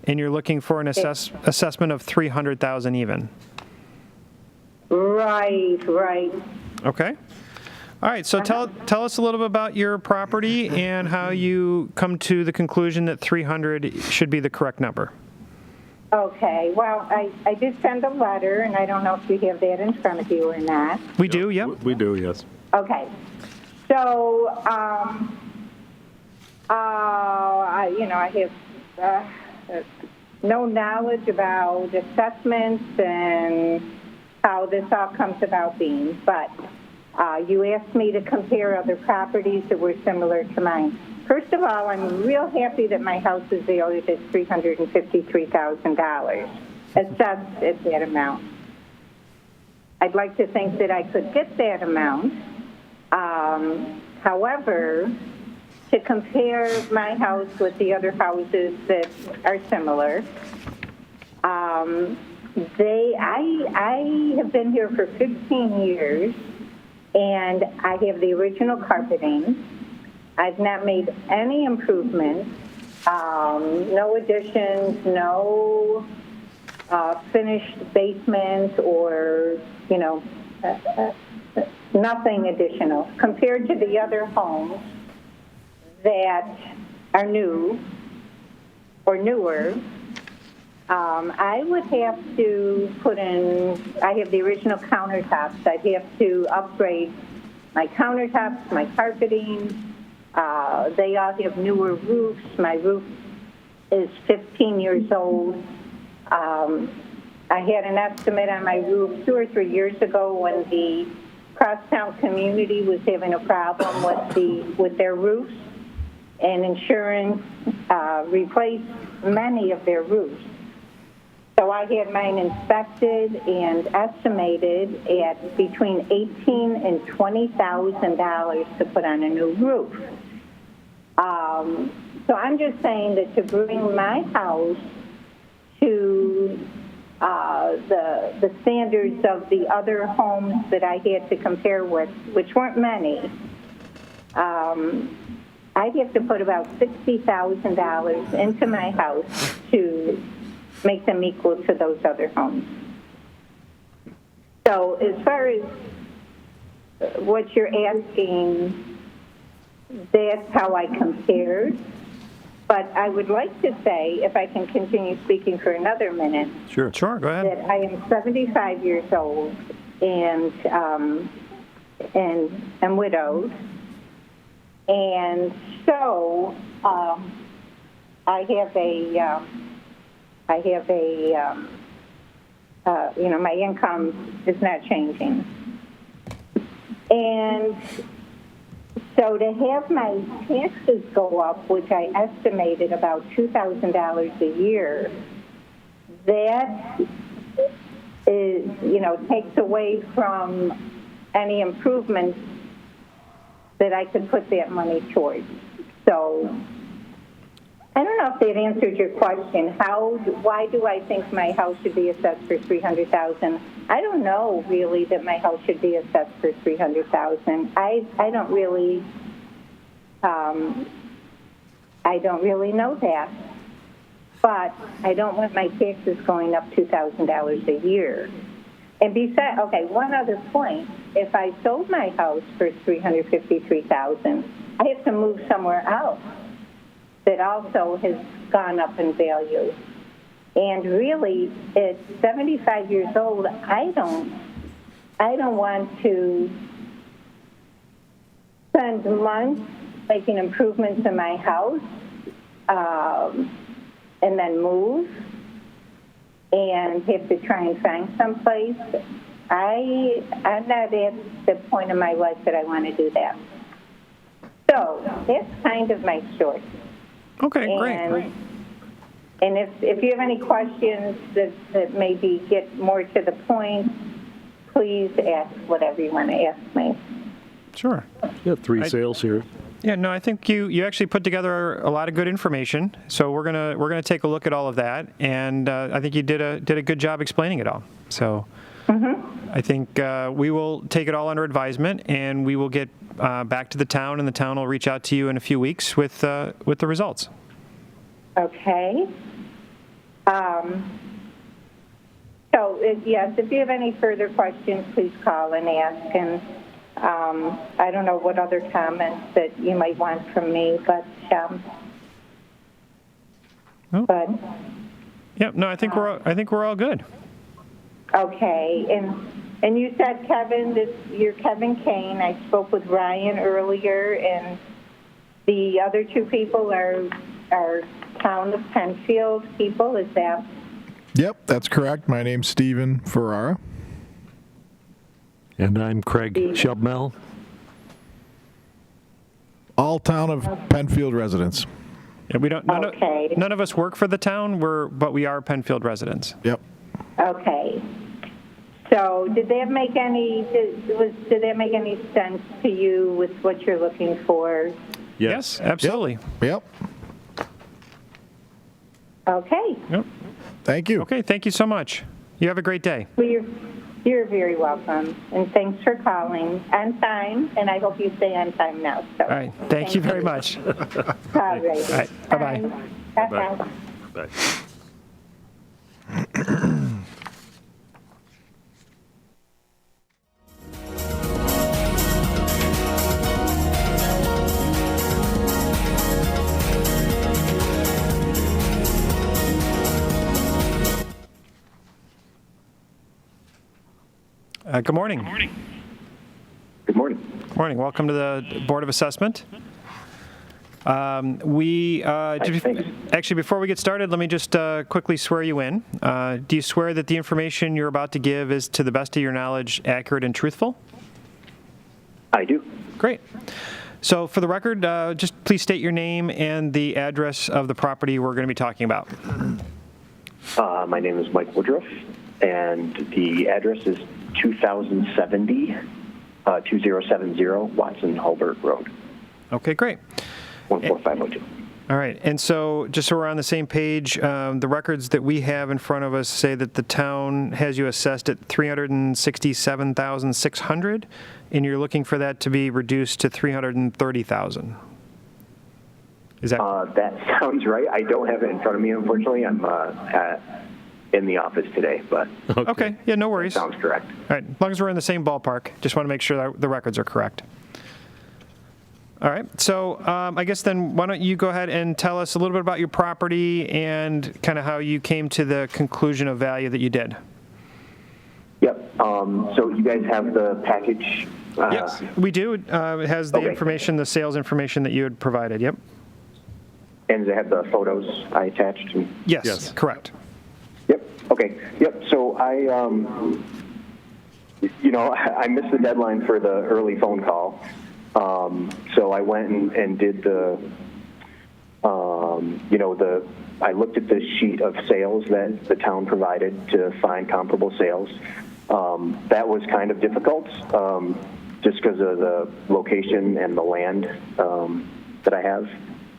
and you're looking for an assessment of $300,000 even. Right. Okay. All right. So tell us a little bit about your property and how you come to the conclusion that 300 should be the correct number. Okay, well, I did send a letter, and I don't know if you have that in front of you or not. We do, yep. We do, yes. Okay, so, I have no knowledge about assessments and how this all comes about being, but you asked me to compare other properties that were similar to mine. First of all, I'm real happy that my house is valued at $353,000, assessed at that amount. I'd like to think that I could get that amount. However, to compare my house with the other houses that are similar, I have been here for 15 years, and I have the original carpeting. I've not made any improvements, no additions, no finished basement or, nothing additional. Compared to the other homes that are new or newer, I would have to put in, I have the original countertops. I'd have to upgrade my countertops, my carpeting. They all have newer roofs. My roof is 15 years old. I had an estimate on my roof 2 or 3 years ago when the crosstown community was having a problem with their roofs, and insurance replaced many of their roofs. So I had mine inspected and estimated at between $18,000 and $20,000 to put on a new roof. So I'm just saying that to bring my house to the standards of the other homes that I had to compare with, which weren't many, I'd have to put about $60,000 into my house to make them equal to those other homes. So as far as what you're asking, that's how I compared. But I would like to say, if I can continue speaking for another minute, Sure, go ahead. that I am 75 years old, and and am widowed. And so I have my income is not changing. And so to have my taxes go up, which I estimated about $2,000 a year, that is, takes away from any improvements that I could put that money towards. So I don't know if that answered your question. Why do I think my house should be assessed for $300,000? I don't know really that my house should be assessed for $300,000. I don't really know that. But I don't want my taxes going up $2,000 a year. And besides, okay, one other point. If I sold my house for $353,000, I have to move somewhere else that also has gone up in value. And really, at 75 years old, I don't want to spend months making improvements in my house and then move and have to try and find someplace. I'm not at the point in my life that I want to do that. So that's kind of my story. Okay, great. And if you have any questions that maybe get more to the point, please ask whatever you want to ask me. Sure. You got 3 sales here. Yeah, no, I think you actually put together a lot of good information. So we're gonna take a look at all of that, and I think you did a good job explaining it all. So I think we will take it all under advisement, and we will get back to the town, and the town will reach out to you in a few weeks with the results. Okay. So yes, if you have any further questions, please call and ask. And I don't know what other comments that you might want from me, but Yep. No, I think we're all good. Okay. And you said Kevin, you're Kevin Kane. I spoke with Ryan earlier, and the other 2 people are town of Penfield people. Is that? Yep, that's correct. My name's Stephen Ferrara. And I'm Craig Shubmel. All town of Penfield residents. Yeah, we don't. None of us work for the town. But we are Penfield residents. Yep. Okay. So did that make any sense to you with what you're looking for? Yes, absolutely. Yep. Okay. Yep. Thank you. Okay, thank you so much. You have a great day. Well, you're very welcome, and thanks for calling on time, and I hope you stay on time now. So. All right, thank you very much. All right. All right, bye-bye. Bye-bye. Bye. Good morning. Good morning. Morning. Welcome to the Board of Assessment. Actually, before we get started, let me just quickly swear you in. Do you swear that the information you're about to give is, to the best of your knowledge, accurate and truthful? I do. Great. So for the record, just please state your name and the address of the property we're going to be talking about. My name is Mike Woodruff, and the address is 2070 Watson Hulbert Road. Okay, great. 14502. All right, and so just so we're on the same page, the records that we have in front of us say that the town has you assessed at $367,600, and you're looking for that to be reduced to $330,000. Is that? That sounds right. I don't have it in front of me, unfortunately. I'm in the office today, but okay. Yeah, no worries. Sounds correct. All right, as long as we're in the same ballpark, just want to make sure that the records are correct. All right, so I guess then why don't you go ahead and tell us a little bit about your property and kind of how you came to the conclusion of value that you did. Yep. So you guys have the package Yes, we do. It has the Okay. information, the sales information that you had provided. Yep. And does it have the photos I attached? Yes, correct. Yep. Okay. Yep. So I I missed the deadline for the early phone call. So I went and did I looked at the sheet of sales that the town provided to find comparable sales. That was kind of difficult, just because of the location and the land that I have,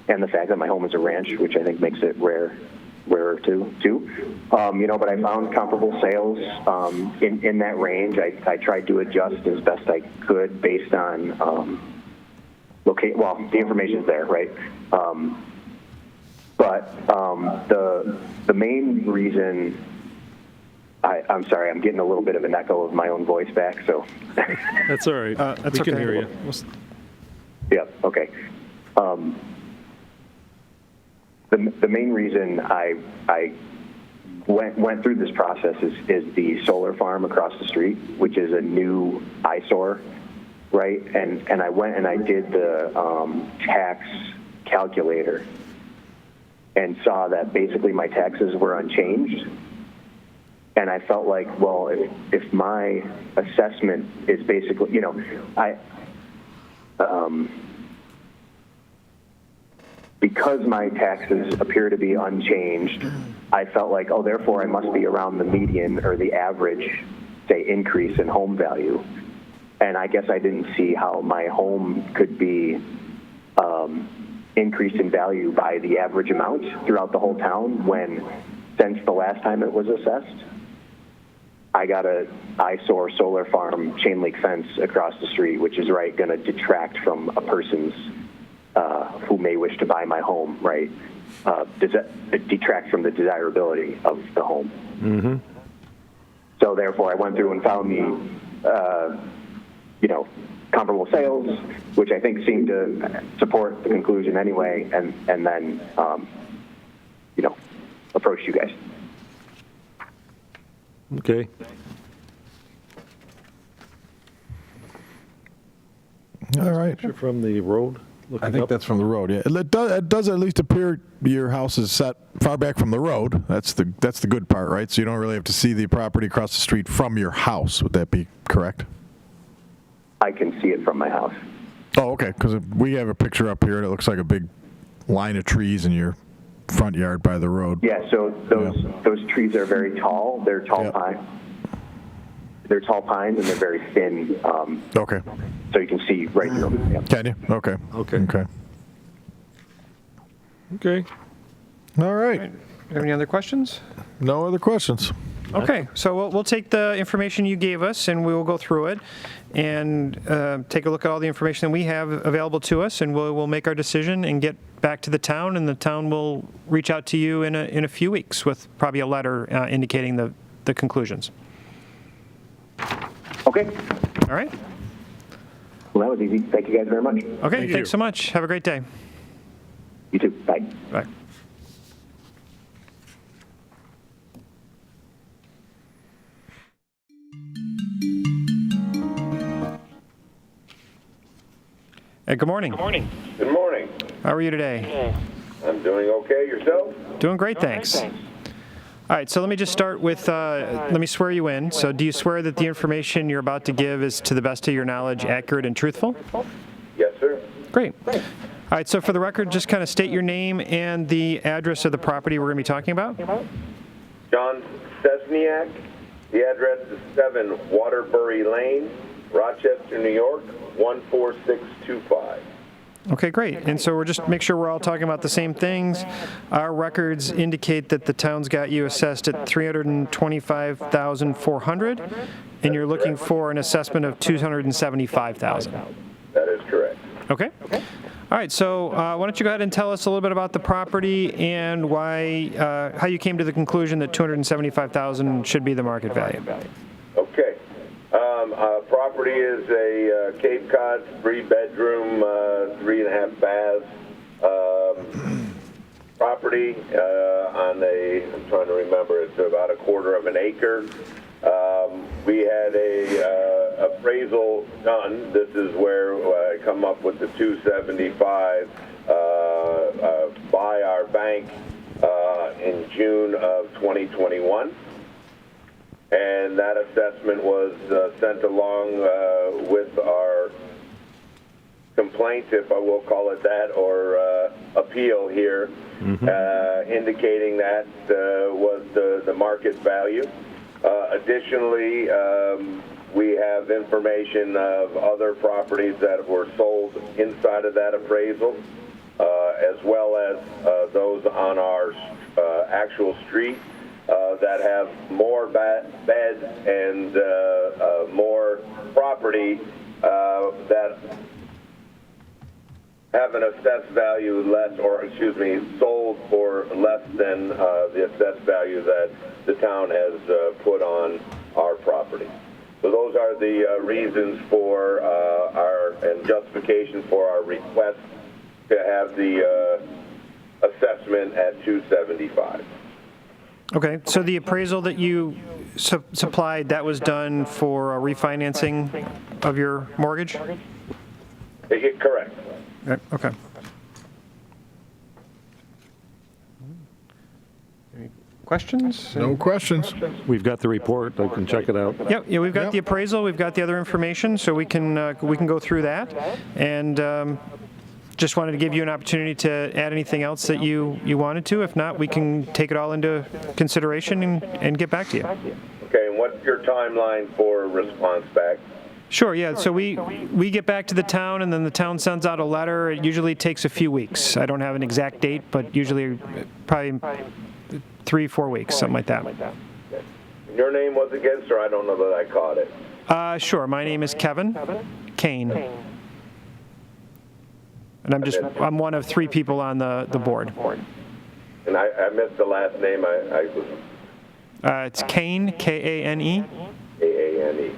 and the fact that my home is a ranch, which I think makes it rarer too. But I found comparable sales in that range. I tried to adjust as best I could based on the information's there, right? But the main reason, I'm sorry, I'm getting a little bit of an echo of my own voice back, so. That's all right. That's we can okay. hear you. Yeah, okay. The main reason I went through this process is the solar farm across the street, which is a new eyesore, right? And I went and I did the tax calculator and saw that basically my taxes were unchanged. And I felt like, well, if my assessment is basically, because my taxes appear to be unchanged, I felt like, therefore I must be around the median or the average, say, increase in home value. And I guess I didn't see how my home could be increased in value by the average amount throughout the whole town when, since the last time it was assessed, I got a eyesore solar farm chain link fence across the street, which is going to detract from a person's who may wish to buy my home, right? Does that detract from the desirability of the home? Mm-hmm. So therefore, I went through and found the, comparable sales, which I think seemed to support the conclusion anyway, and then, approached you guys. Okay. All right. You're from the road? I think that's from the road, yeah. It does at least appear your house is set far back from the road. That's the good part, right? So you don't really have to see the property across the street from your house. Would that be correct? I can see it from my house. Oh, okay, because we have a picture up here that looks like a big line of trees in your front yard by the road. Yeah, so those trees are very tall. They're tall pines. They're tall pines, and they're very thin. Okay. So you can see right through them. Yeah. Can you? Okay. Okay. All right. Have any other questions? No other questions. Okay, so we'll take the information you gave us and we will go through it and take a look at all the information that we have available to us, and we'll make our decision and get back to the town, and the town will reach out to you in a few weeks with probably a letter indicating the conclusions. Okay. All right. Well, that was easy. Thank you guys very much. Okay, thanks so much. Have a great day. You too. Bye. Bye. Good morning. Good morning. Good morning. How are you today? I'm doing okay. Yourself? Doing great, thanks. All right, so let me just start with, let me swear you in. So do you swear that the information you're about to give is, to the best of your knowledge, accurate and truthful? Yes, sir. Great. All right, so for the record, just kind of state your name and the address of the property we're going to be talking about. John Stesniak. The address is 7 Waterbury Lane, Rochester, New York, 14625. Okay, great. And so we're just make sure we're all talking about the same things. Our records indicate that the town's got you assessed at $325,400, and you're looking for an assessment of $275,000. That is correct. Okay. All right. So why don't you go ahead and tell us a little bit about the property and why, how you came to the conclusion that $275,000 should be the market value. Okay. Property is a Cape Cod 3-bedroom, 3.5 baths property on I'm trying to remember, it's about 1/4 of an acre. We had a appraisal done. This is where I come up with the 275 by our bank in June of 2021. And that assessment was sent along with our complaint, if I will call it that, or appeal here, indicating that was the market value. Additionally, we have information of other properties that were sold inside of that appraisal, as well as those on our actual street that have more beds and more property that have an assessed value less, or excuse me, sold for less than the assessed value that the town has put on our property. So those are the reasons for our and justification for our request to have the assessment at 275. Okay, so the appraisal that you supplied, that was done for a refinancing of your mortgage? Correct. Okay. Any questions? No questions. We've got the report. I can check it out. Yeah, we've got the appraisal, we've got the other information, so we can go through that. And just wanted to give you an opportunity to add anything else that you wanted to. If not, we can take it all into consideration and get back to you. Okay, and what's your timeline for response back? Sure, yeah. So we get back to the town, and then the town sends out a letter. It usually takes a few weeks. I don't have an exact date, but usually probably 3-4 weeks, something like that. Your name was again, sir? I don't know that I caught it. Sure. My name is Kevin Kane. And I'm one of 3 people on the board. And I missed the last name. It's Kane, K-A-N-E. K-A-N-E.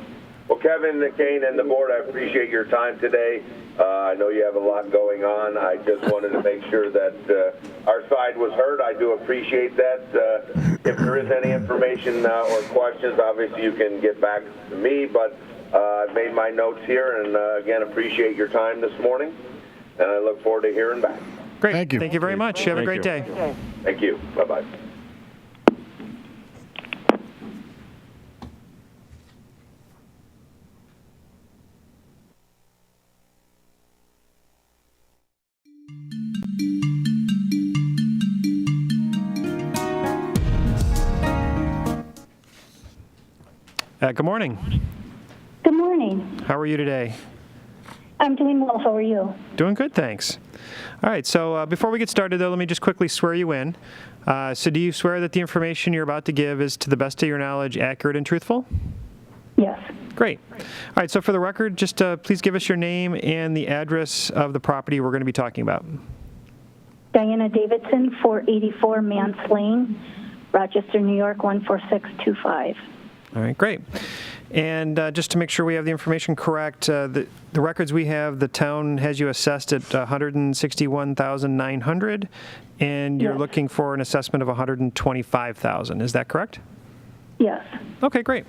Well, Kevin, Kane, and the board, I appreciate your time today. I know you have a lot going on. I just wanted to make sure that our side was heard. I do appreciate that. If there is any information or questions, obviously you can get back to me, but I've made my notes here, and again, appreciate your time this morning, and I look forward to hearing back. Great. Thank you. Thank you very much. You have a great day. Thank you. Bye-bye. Good morning. Good morning. How are you today? I'm doing well. How are you? Doing good, thanks. All right, so before we get started, though, let me just quickly swear you in. So do you swear that the information you're about to give is, to the best of your knowledge, accurate and truthful? Yes. Great. All right, so for the record, just please give us your name and the address of the property we're going to be talking about. Diana Davidson, 484 Mance Lane, Rochester, New York, 14625. All right, great. And just to make sure we have the information correct, the records we have, the town has you assessed at $161,900, and you're looking for an assessment of $125,000. Is that correct? Yes. Okay, great.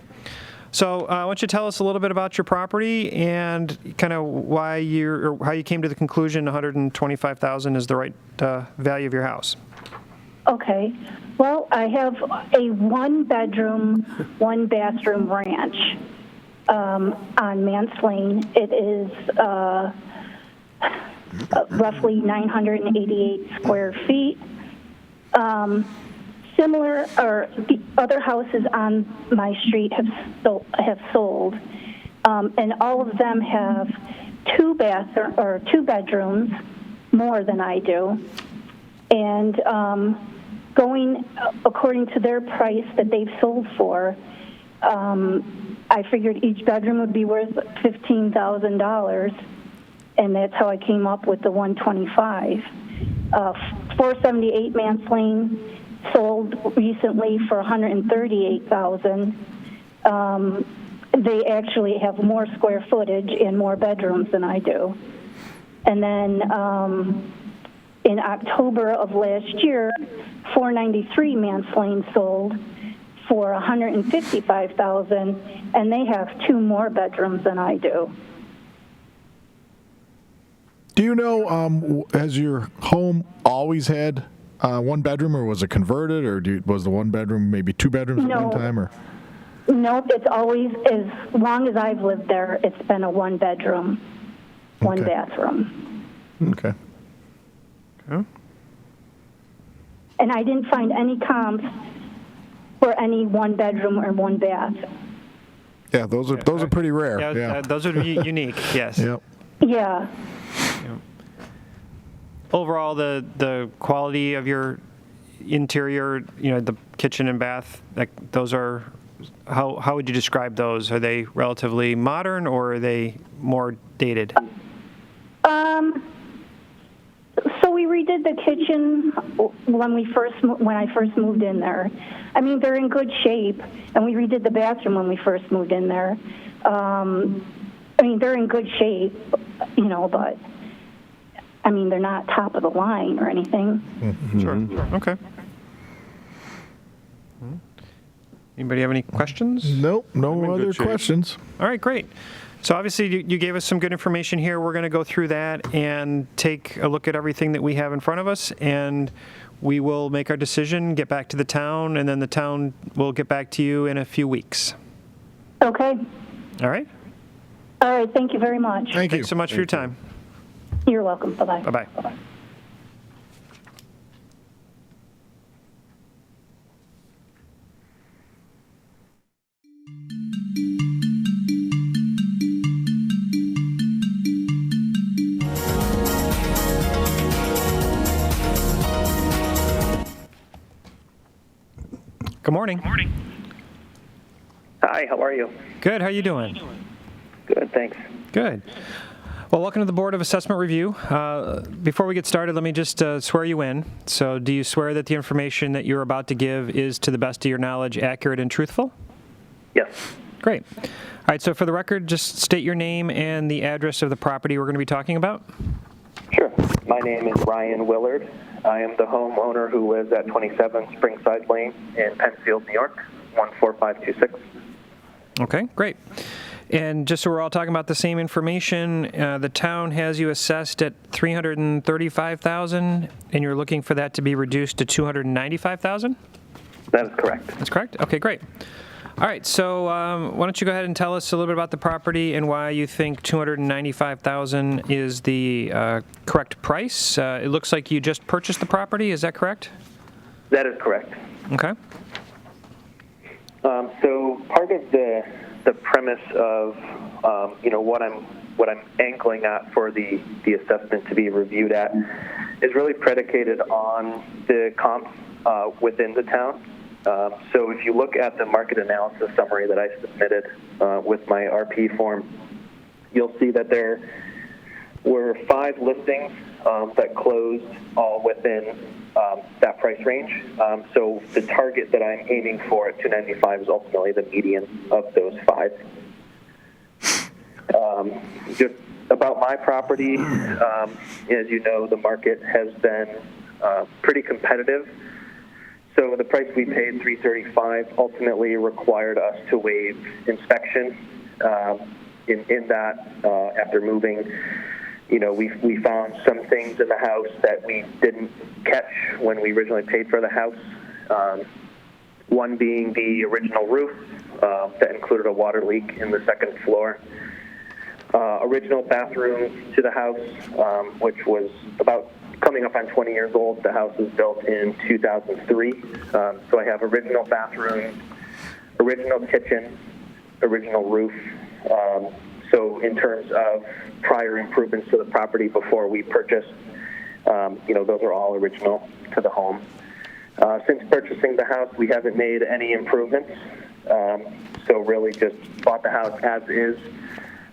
So why don't you tell us a little bit about your property and kind of why how you came to the conclusion $125,000 is the right value of your house. Okay. Well, I have a 1-bedroom, 1-bathroom ranch on Mance Lane. It is roughly 988 square feet. Similar, or the other houses on my street have sold, and all of them have 2 bedrooms, more than I do, and going according to their price that they've sold for, I figured each bedroom would be worth $15,000, and that's how I came up with the 125. 478 Mance Lane sold recently for $138,000. They actually have more square footage and more bedrooms than I do. And then in October of last year, 493 Mance Lane sold for $155,000, and they have 2 more bedrooms than I do. Do you know, has your home always had 1 bedroom, or was it converted, or was the 1 bedroom maybe 2 bedrooms at one time? Or? Nope, it's always, as long as I've lived there, it's been a 1 bedroom, 1 bathroom. Okay. Okay. And I didn't find any comps for any 1 bedroom or 1 bath. Yeah, those are pretty rare. Yeah, those are unique, yes. Yep. Yeah. Overall, the quality of your interior, the kitchen and bath, those are, how would you describe those? Are they relatively modern, or are they more dated? So we redid the kitchen when I first moved in there. I mean, they're in good shape, and we redid the bathroom when we first moved in there. I mean, they're in good shape, but I mean, they're not top of the line or anything. Mm-hmm. Sure. Okay. Anybody have any questions? Nope, no other questions. All right, great. So obviously you gave us some good information here. We're going to go through that and take a look at everything that we have in front of us, and we will make our decision, get back to the town, and then the town will get back to you in a few weeks. Okay. All right? All right, thank you very much. Thank you. Thanks so much for your time. You're welcome. Bye-bye. Bye-bye. Bye-bye. Good morning. Hi, how are you? Good. How you doing? Good, thanks. Good. Well, welcome to the Board of Assessment Review. Before we get started, let me just swear you in. So do you swear that the information that you're about to give is, to the best of your knowledge, accurate and truthful? Yes. Great. All right, so for the record, just state your name and the address of the property we're going to be talking about. Sure. My name is Ryan Willard. I am the homeowner who lives at 27 Springside Lane in Penfield, New York, 14526. Okay, great. And just so we're all talking about the same information, the town has you assessed at $335,000, and you're looking for that to be reduced to $295,000? That is correct. That's correct? Okay, great. All right, so why don't you go ahead and tell us a little bit about the property and why you think $295,000 is the correct price. It looks like you just purchased the property, is that correct? That is correct. Okay. So part of the premise of what I'm angling at for the assessment to be reviewed at is really predicated on the comps within the town. So if you look at the market analysis summary that I submitted with my RP form, you'll see that there were 5 listings that closed all within that price range. So the target that I'm aiming for at $295 is ultimately the median of those 5. Just about my property, as you know, the market has been pretty competitive. So the price we paid, $335, ultimately required us to waive inspection. In that, after moving, we found some things in the house that we didn't catch when we originally paid for the house. One being the original roof that included a water leak in the 2nd floor. Original bathroom to the house, which was about coming up on 20 years old. The house was built in 2003. So I have original bathroom, original kitchen, original roof. So in terms of prior improvements to the property before we purchased, those are all original to the home. Since purchasing the house, we haven't made any improvements. So really just bought the house as is.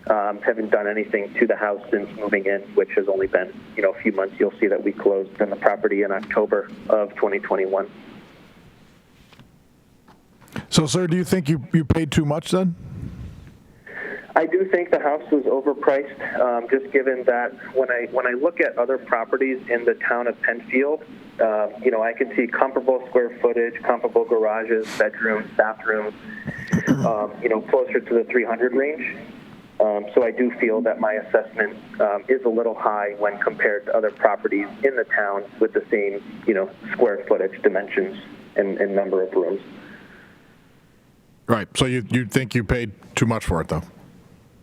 Haven't done anything to the house since moving in, which has only been, a few months. You'll see that we closed on the property in October of 2021. So, sir, do you think you paid too much then? I do think the house was overpriced, just given that when I look at other properties in the town of Penfield, I could see comparable square footage, comparable garages, bedrooms, bathrooms, closer to the 300 range. So I do feel that my assessment is a little high when compared to other properties in the town with the same, square footage, dimensions, and number of rooms. Right. So you think you paid too much for it, though?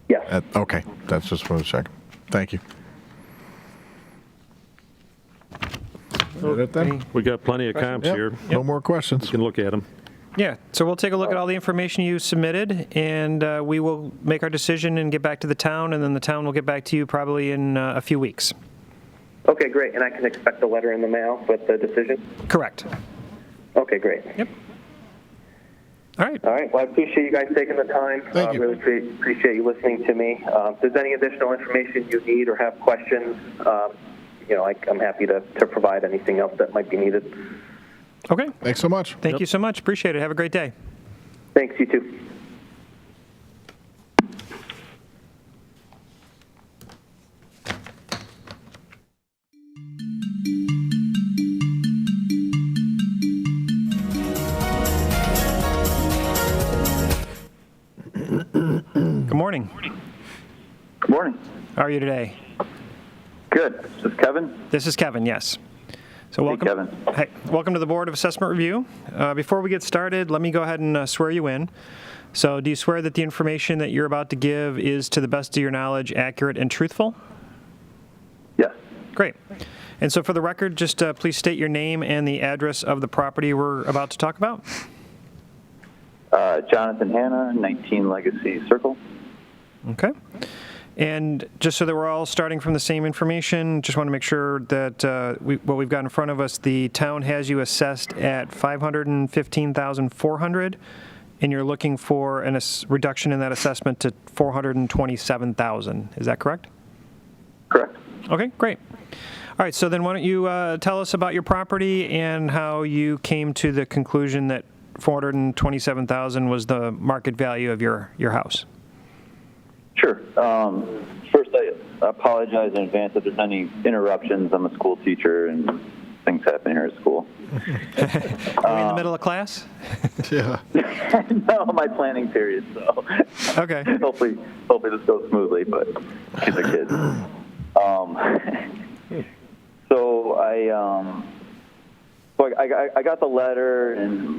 Yes. Okay. That's just what I was checking. Thank you. We got plenty of comps Yep. here. No more questions. You can look at them. Yeah, so we'll take a look at all the information you submitted, and we will make our decision and get back to the town, and then the town will get back to you probably in a few weeks. Okay, great. And I can expect a letter in the mail with the decision? Correct. Okay, great. Yep. All right. All right. Well, I appreciate you guys taking the time. Thank you. Really appreciate you listening to me. If there's any additional information you need or have questions, I'm happy to provide anything else that might be needed. Okay. Thanks so much. Thank you so much. Appreciate it. Have a great day. Thanks, you too. Good morning. Good morning. How are you today? Good. Is this Kevin? This is Kevin, yes. So welcome. Hey, Kevin. Hey, welcome to the Board of Assessment Review. Before we get started, let me go ahead and swear you in. So do you swear that the information that you're about to give is, to the best of your knowledge, accurate and truthful? Yes. Great. And so for the record, just please state your name and the address of the property we're about to talk about. Jonathan Hanna, 19 Legacy Circle. Okay. And just so that we're all starting from the same information, just want to make sure that what we've got in front of us, the town has you assessed at $515,400, and you're looking for a reduction in that assessment to $427,000. Is that correct? Correct. Okay, great. All right, so then why don't you tell us about your property and how you came to the conclusion that $427,000 was the market value of your house? Sure. First, I apologize in advance if there's any interruptions. I'm a school teacher, and things happen here at school. Are we in the middle of class? Yeah. No, my planning period, so. Okay. Hopefully this goes smoothly, but kids are kids. So I got the letter, and,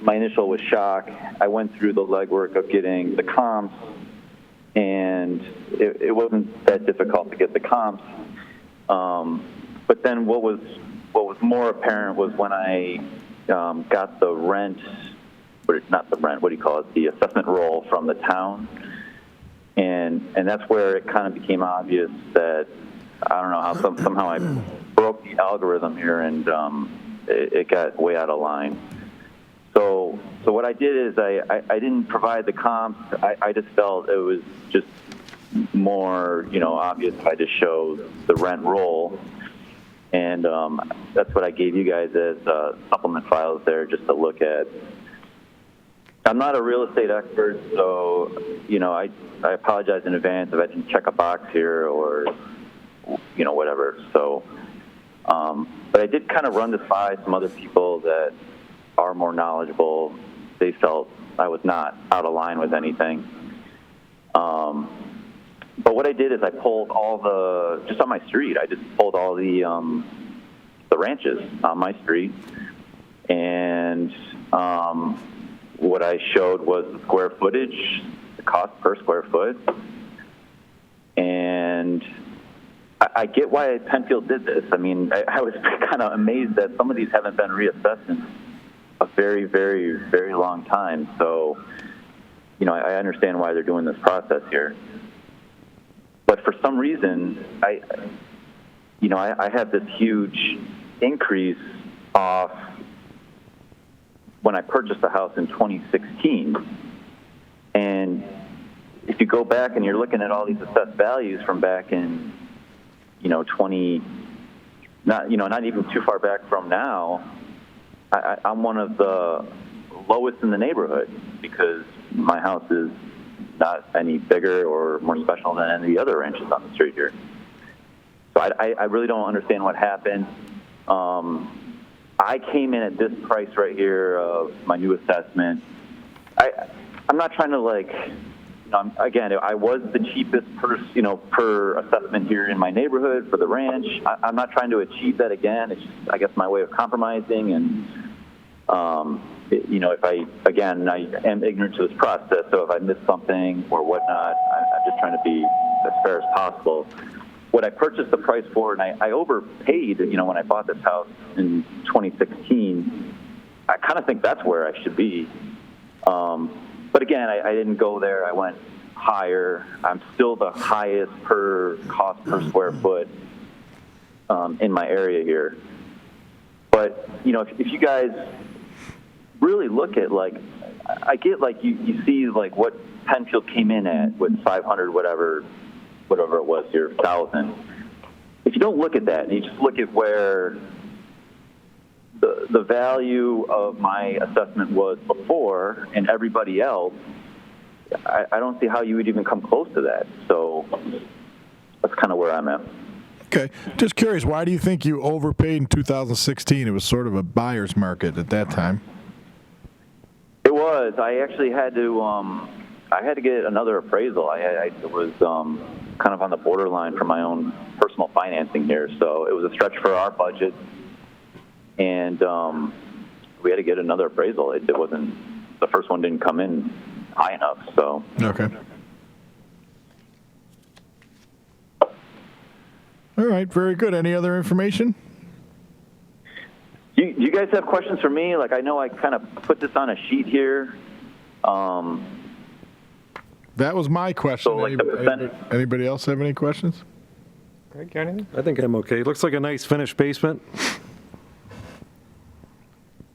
my initial was shock. I went through the legwork of getting the comps, and it wasn't that difficult to get the comps. But then what was more apparent was when I got the rent, not the rent, what do you call it, the assessment roll from the town. And that's where it kind of became obvious that, I don't know how, somehow I broke the algorithm here, and it got way out of line. So what I did is I didn't provide the comps. I just felt it was just more, obvious if I just show the rent roll. And that's what I gave you guys as supplement files there just to look at. I'm not a real estate expert, so, I apologize in advance if I didn't check a box here or, whatever. So, but I did kind of run this by some other people that are more knowledgeable. They felt I was not out of line with anything. But what I did is I pulled just on my street, I just pulled all the ranches on my street. And what I showed was the square footage, the cost per square foot. And I get why Penfield did this. I mean, I was kind of amazed that some of these haven't been reassessed in a very, very, very long time. So, I understand why they're doing this process here. But for some reason, I had this huge increase off when I purchased the house in 2016. And if you go back and you're looking at all these assessed values from back in, not even too far back from now, I'm one of the lowest in the neighborhood because my house is not any bigger or more special than any of the other ranches on the street here. So I really don't understand what happened. I came in at this price right here of my new assessment. I'm not trying to again, I was the cheapest per assessment here in my neighborhood for the ranch. I'm not trying to achieve that again. It's just, I guess, my way of compromising. And, if I am ignorant to this process, so if I miss something or whatnot, I'm just trying to be as fair as possible. What I purchased the price for, and I overpaid, when I bought this house in 2016, I kind of think that's where I should be. But again, I didn't go there. I went higher. I'm still the highest cost per square foot in my area here. But, if you guys really look at, I get, you see, what Penfield came in at with 500, whatever it was here, 1,000. If you don't look at that and you just look at where the value of my assessment was before and everybody else, I don't see how you would even come close to that. So that's kind of where I'm at. Okay. Just curious, why do you think you overpaid in 2016? It was sort of a buyer's market at that time. It was. I actually had to get another appraisal. I was kind of on the borderline for my own personal financing here, so it was a stretch for our budget. And we had to get another appraisal. It wasn't, the first one didn't come in high enough, so. Okay. All right, very good. Any other information? You guys have questions for me? I know I kind of put this on a sheet here. That was my question. So, anybody else have any questions? Greg, got anything? I think I'm okay. It looks like a nice finished basement.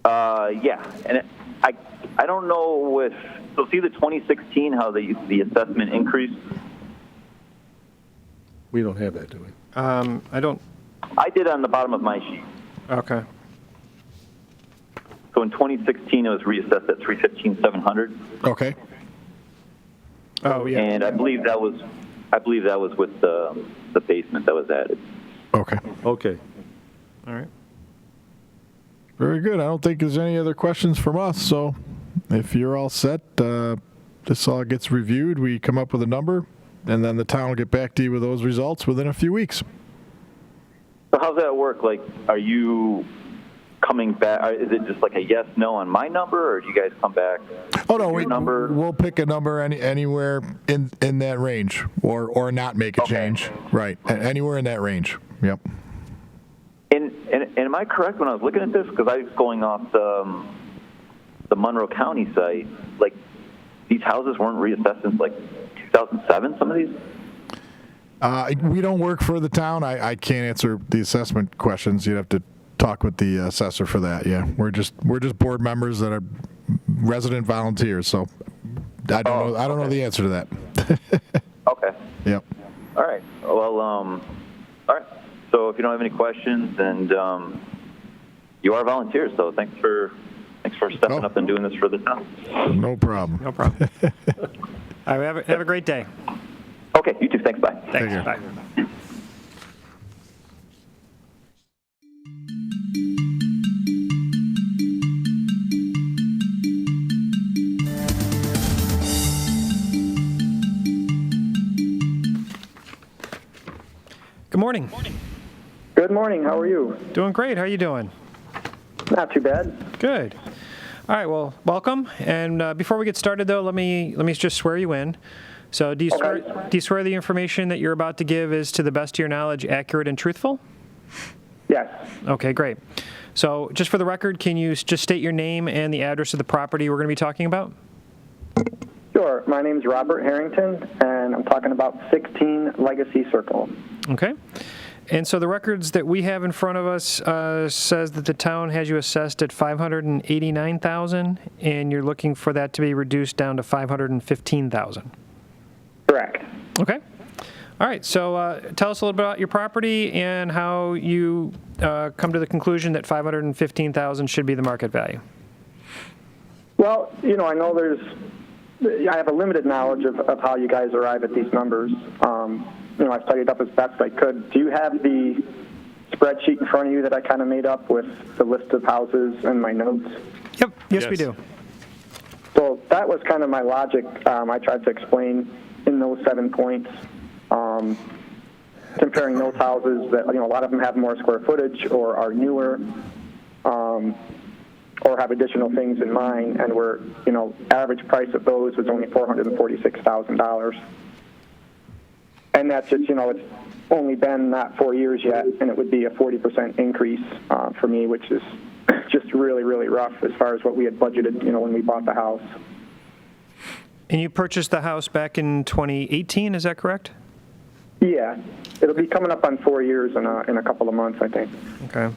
Yeah, and I don't know so see the 2016, how the assessment increased? We don't have that, do we? I don't. I did on the bottom of my sheet. Okay. So in 2016, it was reassessed at $315,700. Okay. Oh, yeah. And I believe that was with the basement that was added. Okay. Okay. All right. Very good. I don't think there's any other questions from us. So if you're all set, this all gets reviewed. We come up with a number, and then the town will get back to you with those results within a few weeks. So how's that work? Are you coming back? Is it just a yes, no on my number, or do you guys come back? Oh no, we'll pick a number anywhere in that range, or not make a change. Right, anywhere in that range. Yep. And am I correct when I was looking at this? Because I was going off the Monroe County site. These houses weren't reassessed since 2007. Some of these. We don't work for the town. I can't answer the assessment questions. You'd have to talk with the assessor for that. Yeah, we're just board members that are resident volunteers. So I don't know the answer to that. Okay. Yep. All right. Well, all right. So if you don't have any questions, and you are volunteers, so thanks for stepping up and doing this for the town. No problem. No problem. All right, have a great day. Okay, you too. Thanks. Bye. Thanks. Bye. Good morning. Good morning. How are you? Doing great. How are you doing? Not too bad. Good. All right. Well, welcome. And before we get started, though, let me just swear you in. So, do you swear the information that you're about to give is, to the best of your knowledge, accurate and truthful? Yes. Okay. Great. So, just for the record, can you just state your name and the address of the property we're going to be talking about? Sure. My name's Robert Harrington, and I'm talking about 16 Legacy Circle. Okay. And so the records that we have in front of us says that the town has you assessed at $589,000, and you're looking for that to be reduced down to $515,000. Correct. Okay. All right. So tell us a little bit about your property and how you come to the conclusion that $515,000 should be the market value. Well, I know I have a limited knowledge of how you guys arrive at these numbers. I studied up as best I could. Do you have the spreadsheet in front of you that I kind of made up with the list of houses and my notes? Yep, yes, we do. So that was kind of my logic I tried to explain in those 7 points, comparing those houses that, a lot of them have more square footage or are newer, or have additional things in mind, and we're, average price of those was only $446,000. And that's just, it's only been not 4 years yet, and it would be a 40% increase for me, which is just really, really rough as far as what we had budgeted, when we bought the house. And you purchased the house back in 2018, is that correct? Yeah, it'll be coming up on 4 years in a couple of months, I think. Okay.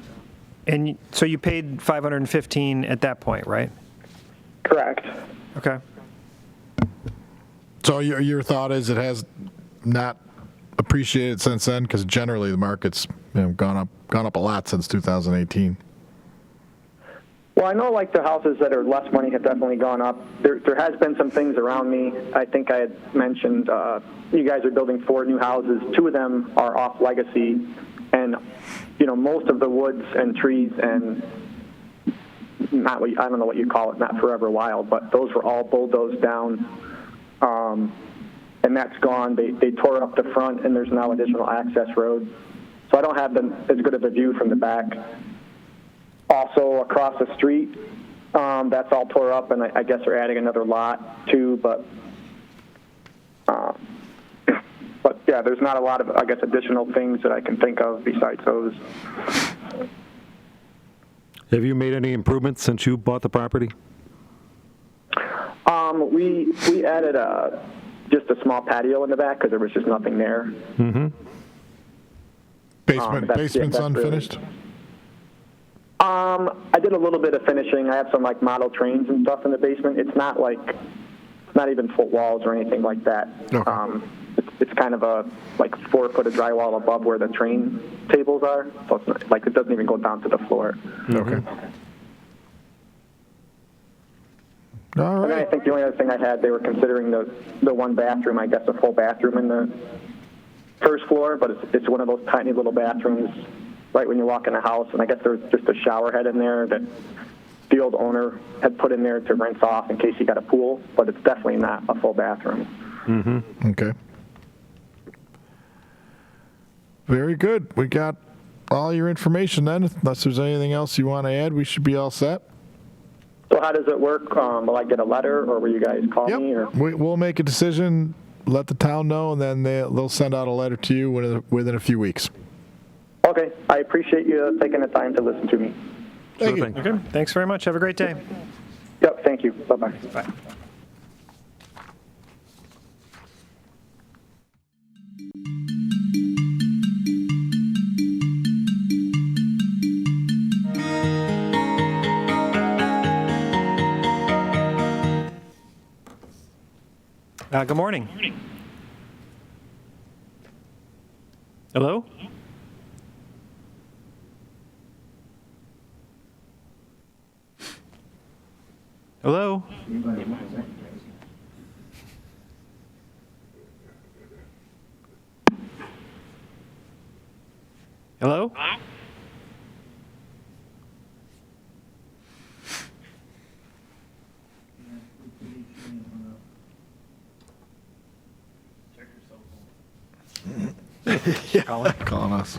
And so you paid $515 at that point, right? Correct. Okay. So your thought is it has not appreciated since then, because generally the market's gone up a lot since 2018. Well, I know like the houses that are less money have definitely gone up. There has been some things around me. I think I had mentioned you guys are building 4 new houses. 2 of them are off legacy, and most of the woods and trees and I don't know what you call it, not forever wild, but those were all bulldozed down, and that's gone. They tore up the front, and there's now additional access roads. So I don't have as good of a view from the back. Also, across the street, that's all tore up, and I guess they're adding another lot too. But yeah, there's not a lot of, additional things that I can think of besides those. Have you made any improvements since you bought the property? We added just a small patio in the back because there was just nothing there. Mm-hmm. Basement's unfinished? Really, I did a little bit of finishing. I have some model trains and stuff in the basement. It's not even full walls or anything like that. Okay. It's kind of a 4 foot of drywall above where the train tables are. So it's not, it doesn't even go down to the floor. Okay. All And then I right. think the only other thing I had, they were considering the 1 bathroom, I guess a full bathroom in the first floor, but it's one of those tiny little bathrooms right when you walk in the house, and I guess there's just a shower head in there that the old owner had put in there to rinse off in case he got a pool, but it's definitely not a full bathroom. Mm-hmm. Okay. Very good. We got all your information then. Unless there's anything else you want to add, we should be all set. So how does it work? Will I get a letter, or will you guys call me? Or? We'll make a decision, let the town know, and then they'll send out a letter to you within a few weeks. Okay. I appreciate you taking the time to listen to me. Thank you. Okay, thanks very much. Have a great day. Yep, thank you. Bye-bye. Bye. Good morning. Hello? Hello? Hello? Yeah, calling us.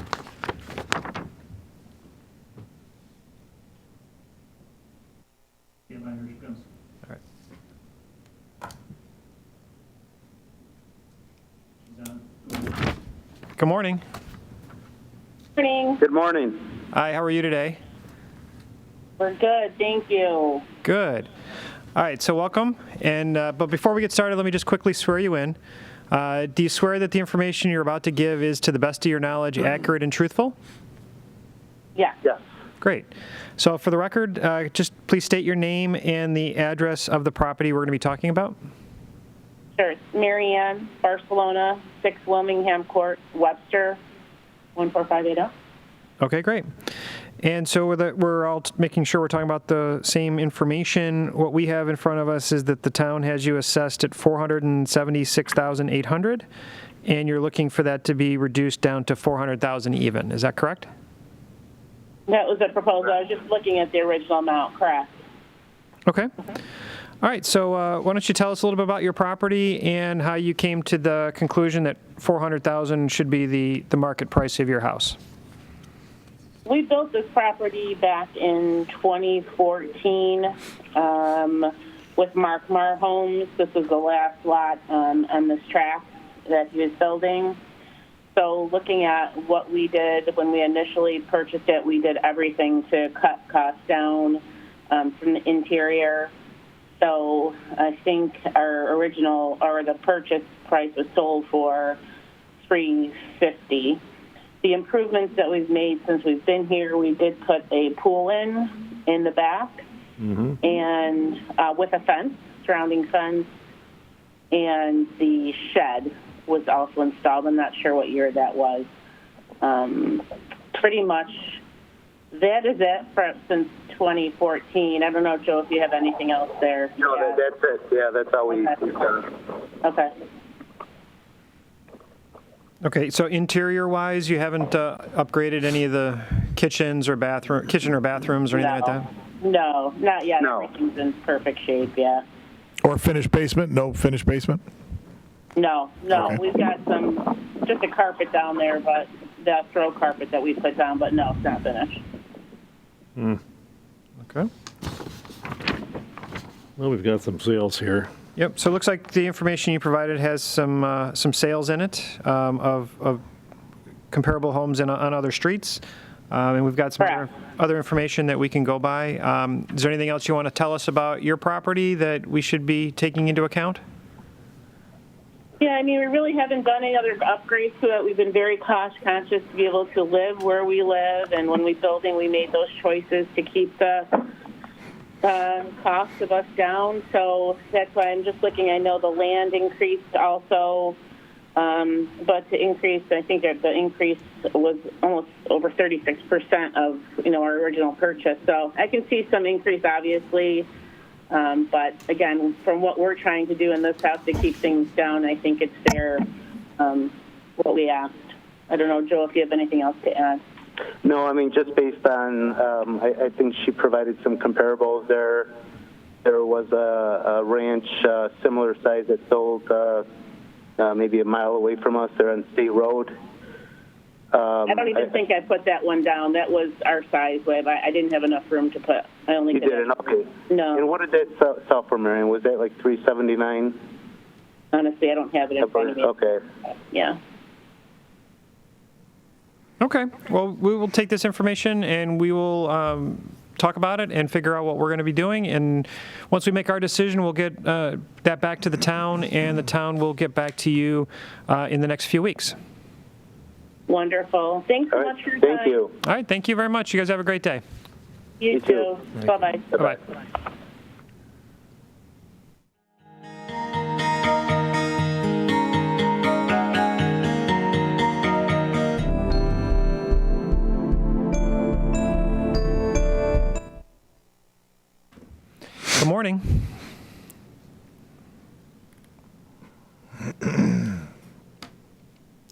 All right. Good morning. Morning. Good morning. Hi, how are you today? We're good, thank you. Good. All right, so welcome. And but before we get started, let me just quickly swear you in. Do you swear that the information you're about to give is, to the best of your knowledge, accurate and truthful? Yeah. Yes. Great. So for the record, just please state your name and the address of the property we're going to be talking about. Sure. It's Marianne, Barcelona, 6 Wilmingham Court, Webster, 14580. Okay, great. And so we're all making sure we're talking about the same information. What we have in front of us is that the town has you assessed at $476,800, and you're looking for that to be reduced down to $400,000 even. Is that correct? That was a proposal. I was just looking at the original amount, correct? Okay. All right, so why don't you tell us a little bit about your property and how you came to the conclusion that $400,000 should be the market price of your house? We built this property back in 2014 with Mark Marr Homes. This was the last lot on this tract that he was building. So looking at what we did when we initially purchased it, we did everything to cut costs down from the interior. So I think our original, or the purchase price was sold for $350. The improvements that we've made since we've been here, we did put a pool in the back, and with a fence, surrounding fence, and the shed was also installed. I'm not sure what year that was. Pretty much that is it since 2014. I don't know, Joe, if you have anything else there. No, that's it. Yeah, that's all we've done. Okay. Okay, so interior-wise, you haven't upgraded any of the kitchens or kitchen or bathrooms or anything like that? No, not yet. No. Everything's in perfect shape, yeah. Or finished basement? No finished basement? No, Okay. we've got just a carpet down there, but the throw carpet that we put down, but no, it's not finished. Okay. Well, we've got some sales here. Yep, so it looks like the information you provided has some sales in it of comparable homes on other streets. And we've got some other information that we can go by. Is there anything else you want to tell us about your property that we should be taking into account? Yeah, I mean, we really haven't done any other upgrades to it. We've been very cost-conscious to be able to live where we live, and when we building, we made those choices to keep the cost of us down. So that's why I'm just looking. I know the land increased also, but the increase, I think that the increase was almost over 36% of our original purchase. So I can see some increase, obviously. But again, from what we're trying to do in this house to keep things down, I think it's fair what we asked. I don't know, Joe, if you have anything else to add. No, I mean, just based on, I think she provided some comparables there. There was a ranch similar size that sold maybe a mile away from us there on State Road. I don't even think I put that one down. That was our size, Webb. I didn't have enough room to put. I only You didn't? Okay. No. And what did that sell for, Marion? Was that like $379? Honestly, I don't have it in front of me. Okay. Yeah. Okay, well, we will take this information and we will talk about it and figure out what we're going to be doing. And once we make our decision, we'll get that back to the town, and the town will get back to you in the next few weeks. Wonderful. Thanks so much for your time. Thank you. All right, thank you very much. You guys have a great day. You too. Bye-bye. Bye-bye. Good morning.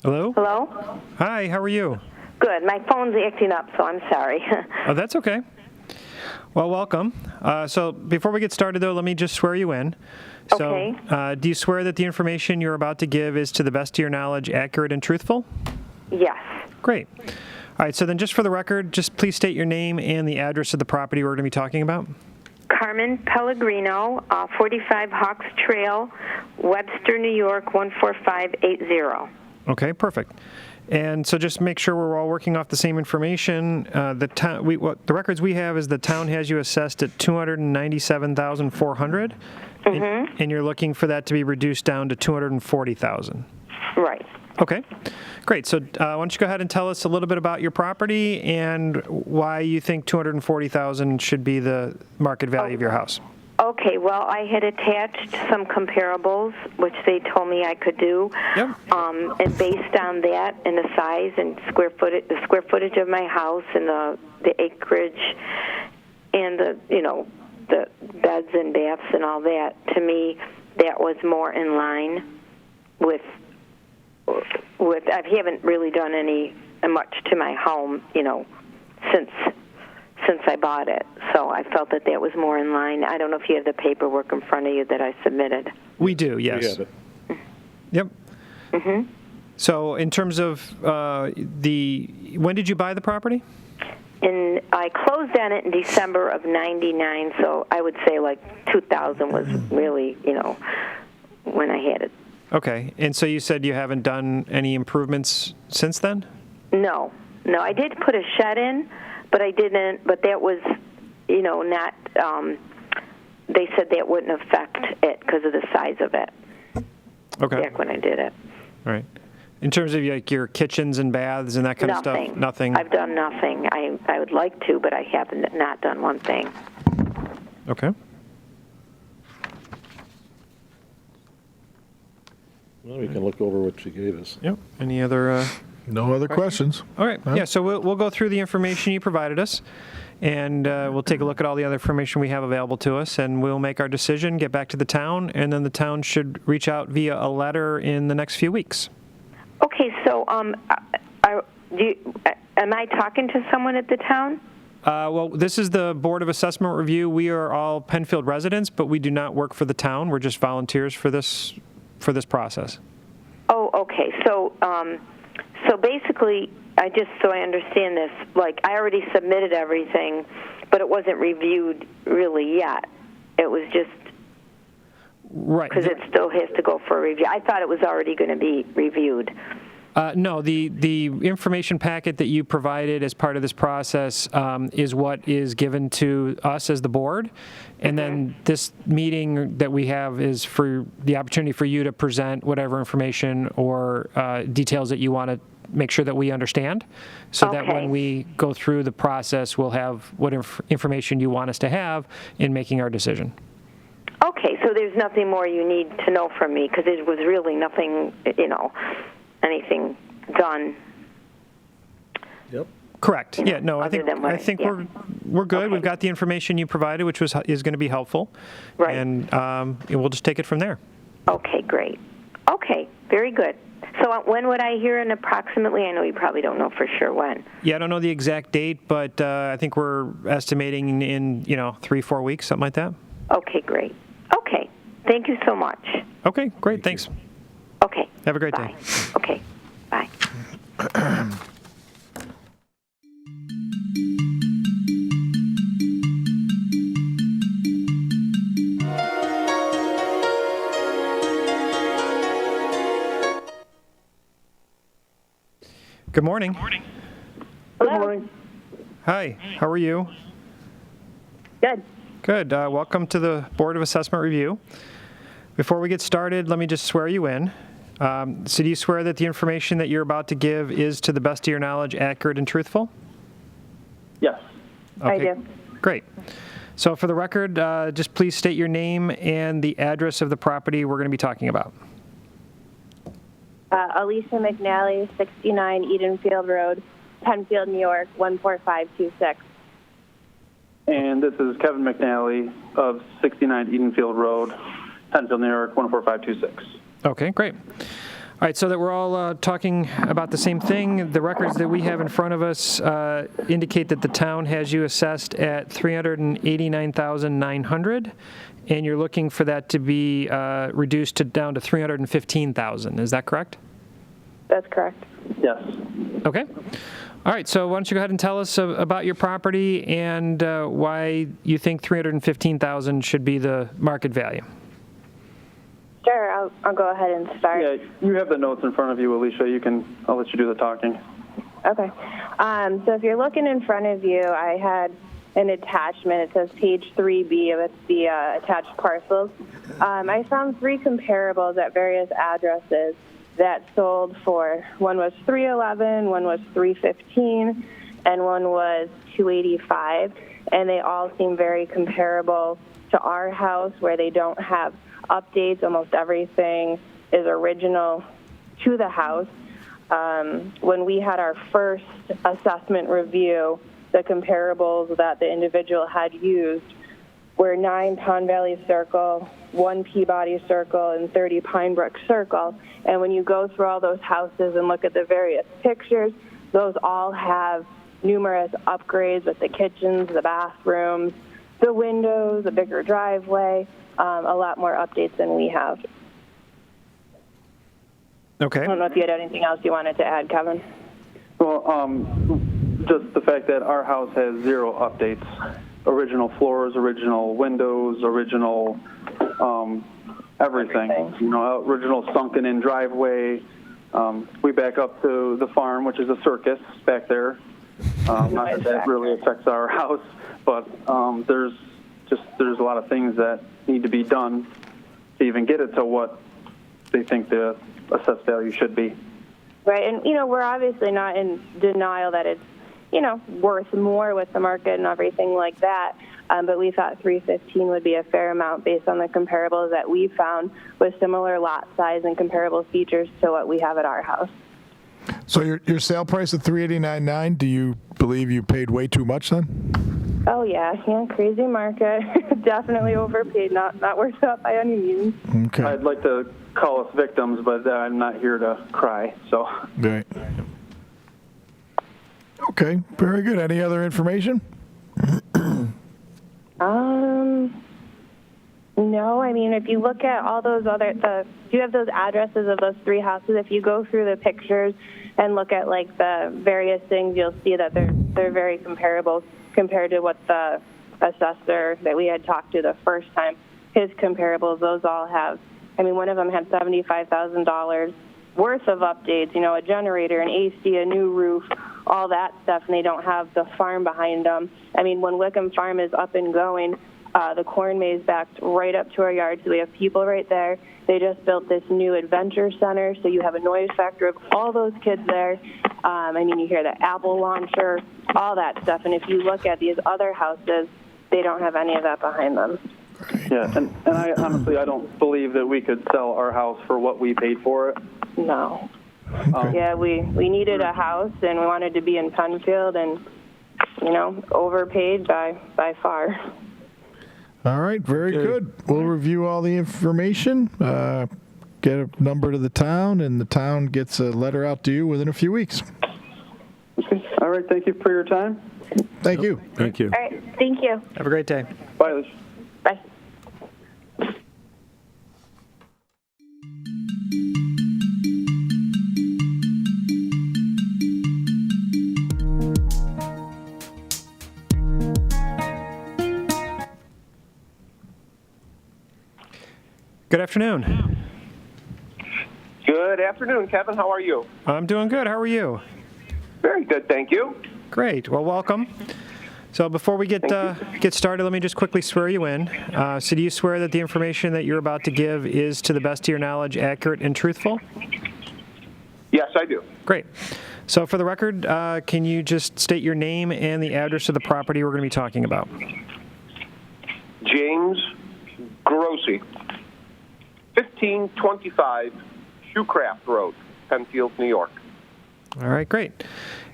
Hello? Hello? Hi, how are you? Good. My phone's acting up, so I'm sorry. Oh, that's okay. Well, welcome. So before we get started, though, let me just swear you in. Okay. So do you swear that the information you're about to give is, to the best of your knowledge, accurate and truthful? Yes. Great. All right, so then just for the record, just please state your name and the address of the property we're going to be talking about. Carmen Pellegrino, 45 Hawks Trail, Webster, New York, 14580. Okay, perfect. And so just make sure we're all working off the same information. The records we have is the town has you assessed at $297,400, and you're looking for that to be reduced down to $240,000. Right. Okay, great. So why don't you go ahead and tell us a little bit about your property and why you think $240,000 should be the market value of your house. Okay, well, I had attached some comparables, which they told me I could do. Yep. And based on that and the size and the square footage of my house and the acreage and the beds and baths and all that, to me, that was more in line with I haven't really done much to my home, since since I bought it. So I felt that that was more in line. I don't know if you have the paperwork in front of you that I submitted. We do, yes. We have it. Yep. Mm-hmm. So in terms of when did you buy the property? And I closed on it in December of '99, so I would say like 2000 was really, when I had it. Okay. And so you said you haven't done any improvements since then? No, I did put a shed in, but I didn't. But that was, not. They said that wouldn't affect it because of the size of it. Okay. Back when I did it. All right. In terms of like your kitchens and baths and that kind of stuff, nothing. I've done nothing. I would like to, but I haven't not done one thing. Okay. Well, we can look over what she gave us. Yep. Any other? No other questions. All right. Yeah. So we'll go through the information you provided us, and we'll take a look at all the other information we have available to us, and we'll make our decision, get back to the town, and then the town should reach out via a letter in the next few weeks. Okay. So, am I talking to someone at the town? Well, this is the Board of Assessment Review. We are all Penfield residents, but we do not work for the town. We're just volunteers for this process. Oh, okay. So basically, so I understand this, like I already submitted everything, but it wasn't reviewed really yet. It was just right because it still has to go for a review. I thought it was already going to be reviewed. No, the information packet that you provided as part of this process is what is given to us as the board, and then this meeting that we have is for the opportunity for you to present whatever information or details that you want to make sure that we understand, so that when we go through the process, we'll have what information you want us to have in making our decision. Okay, so there's nothing more you need to know from me because it was really nothing, anything done. Yep. Correct. Yeah. No, I think we're good. We've got the information you provided, which is going to be helpful. Right. And we'll just take it from there. Okay. Great. Okay. Very good. So when would I hear approximately? I know you probably don't know for sure when. Yeah, I don't know the exact date, but I think we're estimating in 3-4 weeks, something like that. Okay. Great. Okay. Thank you so much. Okay. Great. Thanks. Okay. Have a great Bye. day. Okay. Bye. Good morning. Good morning. Hi. How are you? Good. Good. Welcome to the Board of Assessment Review. Before we get started, let me just swear you in. So do you swear that the information that you're about to give is, to the best of your knowledge, accurate and truthful? Yes. Okay. I do. Great. So for the record, just please state your name and the address of the property we're going to be talking about. Alicia McNally, 69 Edenfield Road, Penfield, New York, 14526. And this is Kevin McNally of 69 Edenfield Road, Penfield, New York, 14526. Okay, great. All right, so that we're all talking about the same thing, the records that we have in front of us indicate that the town has you assessed at $389,900, and you're looking for that to be reduced down to $315,000. Is that correct? That's correct. Yes. Okay. All right, so why don't you go ahead and tell us about your property and why you think $315,000 should be the market value. Sure, I'll go ahead and start. Yeah, you have the notes in front of you, Alicia. I'll let you do the talking. Okay. So if you're looking in front of you, I had an attachment. It says page 3B of the attached parcels. I found 3 comparables at various addresses that sold for, one was $311, one was $315, and one was $285, and they all seem very comparable to our house, where they don't have updates. Almost everything is original to the house. When we had our first assessment review, the comparables that the individual had used were 9 Pond Valley Circle, 1 Peabody Circle, and 30 Pine Brook Circle. And when you go through all those houses and look at the various pictures, those all have numerous upgrades with the kitchens, the bathrooms, the windows, a bigger driveway, a lot more updates than we have. Okay. I don't know if you had anything else you wanted to add, Kevin. Well, just the fact that our house has 0 updates. Original floors, original windows, original everything. You know, original sunken-in driveway. We back up to the farm, which is a circus back there. Not that really affects our house, but there's a lot of things that need to be done to even get it to what they think the assessed value should be. Right, and, you know, we're obviously not in denial that it's, you know, worth more with the market and everything like that, but we thought $315 would be a fair amount based on the comparables that we found with similar lot size and comparable features to what we have at our house. So your sale price of $389.9, do you believe you paid way too much then? Oh, yeah, crazy market. Definitely overpaid, not worth it by any means. Okay. I'd like to call us victims, but I'm not here to cry, so. Right. Okay, very good. Any other information? No, I mean, if you look at all those you have those addresses of those 3 houses. If you go through the pictures and look at like the various things, you'll see that they're very comparable compared to what the assessor that we had talked to the first time, his comparables, those all have. I mean, one of them had $75,000 worth of updates, you know, a generator, an AC, a new roof, all that stuff, and they don't have the farm behind them. I mean, when Wickham Farm is up and going, the corn maze backed right up to our yard, so we have people right there. They just built this new adventure center, so you have a noise factor of all those kids there. I mean, you hear the apple launcher, all that stuff, and if you look at these other houses, they don't have any of that behind them. Yeah, and I honestly, I don't believe that we could sell our house for what we paid for it. No. Yeah, we needed a house, and we wanted to be in Penfield, and, you know, overpaid by far. All right, very good. We'll review all the information, get a number to the town, and the town gets a letter out to you within a few weeks. Okay. All right, thank you for your time. Thank you. Thank you. All right, thank you. Have a great day. Bye, Liz. Bye. Good afternoon. Good afternoon, Kevin. How are you? I'm doing good. How are you? Very good, thank you. Great. Well, welcome. So before we get started, let me just quickly swear you in. So do you swear that the information that you're about to give is, to the best of your knowledge, accurate and truthful? Yes, I do. Great. So for the record, can you just state your name and the address of the property we're going to be talking about? James Grossi, 1525 Shoecraft Road, Penfield, New York. All right, great.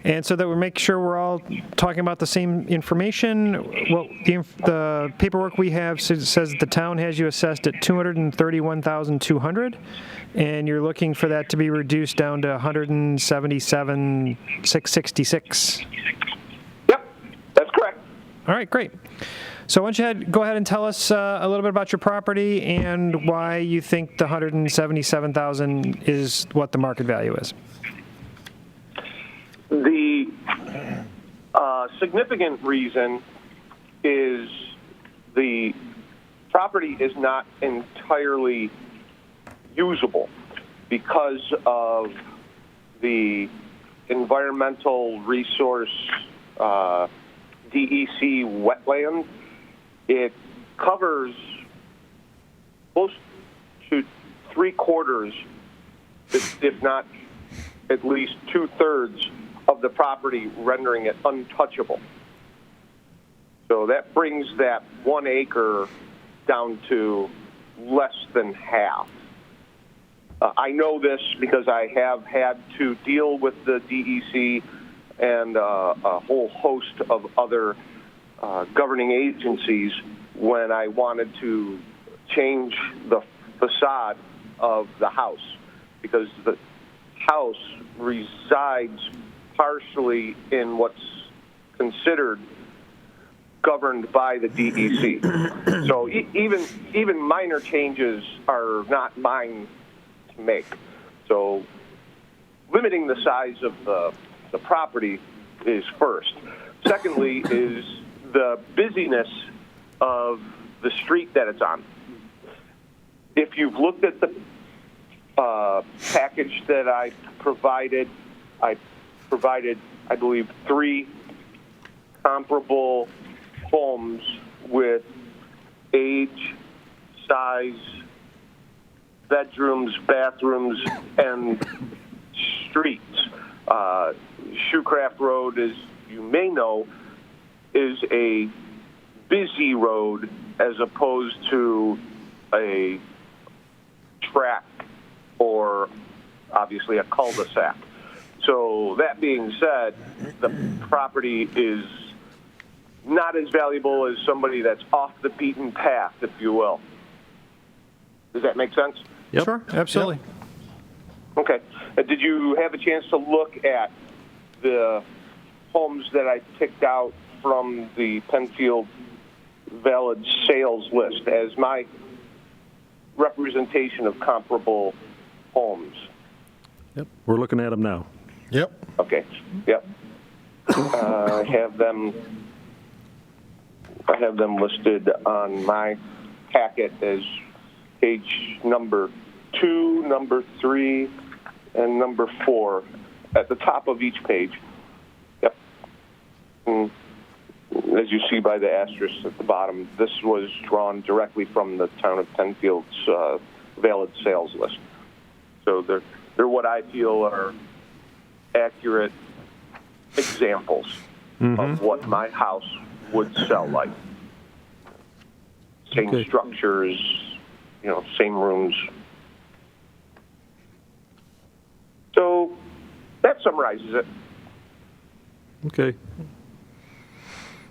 And so that we make sure we're all talking about the same information, well, the paperwork we have says that the town has you assessed at $231,200, and you're looking for that to be reduced down to $177,666. Yep, that's correct. All right, great. So why don't you go ahead and tell us a little bit about your property and why you think the $177,000 is what the market value is. The significant reason is the property is not entirely usable because of the environmental resource DEC wetland. It covers close to 3/4, if not at least 2/3 of the property, rendering it untouchable. So that brings that 1 acre down to less than half. I know this because I have had to deal with the DEC and a whole host of other governing agencies when I wanted to change the facade of the house, because the house resides partially in what's considered governed by the DEC. So even minor changes are not mine to make. So limiting the size of the property is first. Secondly is the busyness of the street that it's on. If you've looked at the package that I provided, I believe, 3 comparable homes with age, size, bedrooms, bathrooms, and streets. Shoecraft Road, as you may know, is a busy road as opposed to a track or obviously a cul-de-sac. So that being said, the property is not as valuable as somebody that's off the beaten path, if you will. Does that make sense? Yep. Sure, absolutely. Yep. Okay. Did you have a chance to look at the homes that I picked out from the Penfield valid sales list as my representation of comparable homes? Yep, we're looking at them now. Yep. Okay. Yep. I have them listed on my packet as page number 2, number 3, and number 4 at the top of each page. Yep. And as you see by the asterisk at the bottom, this was drawn directly from the town of Penfield's valid sales list. So they're what I feel are accurate examples of what my house would sell like. Same structures, same rooms. So that summarizes it. Okay.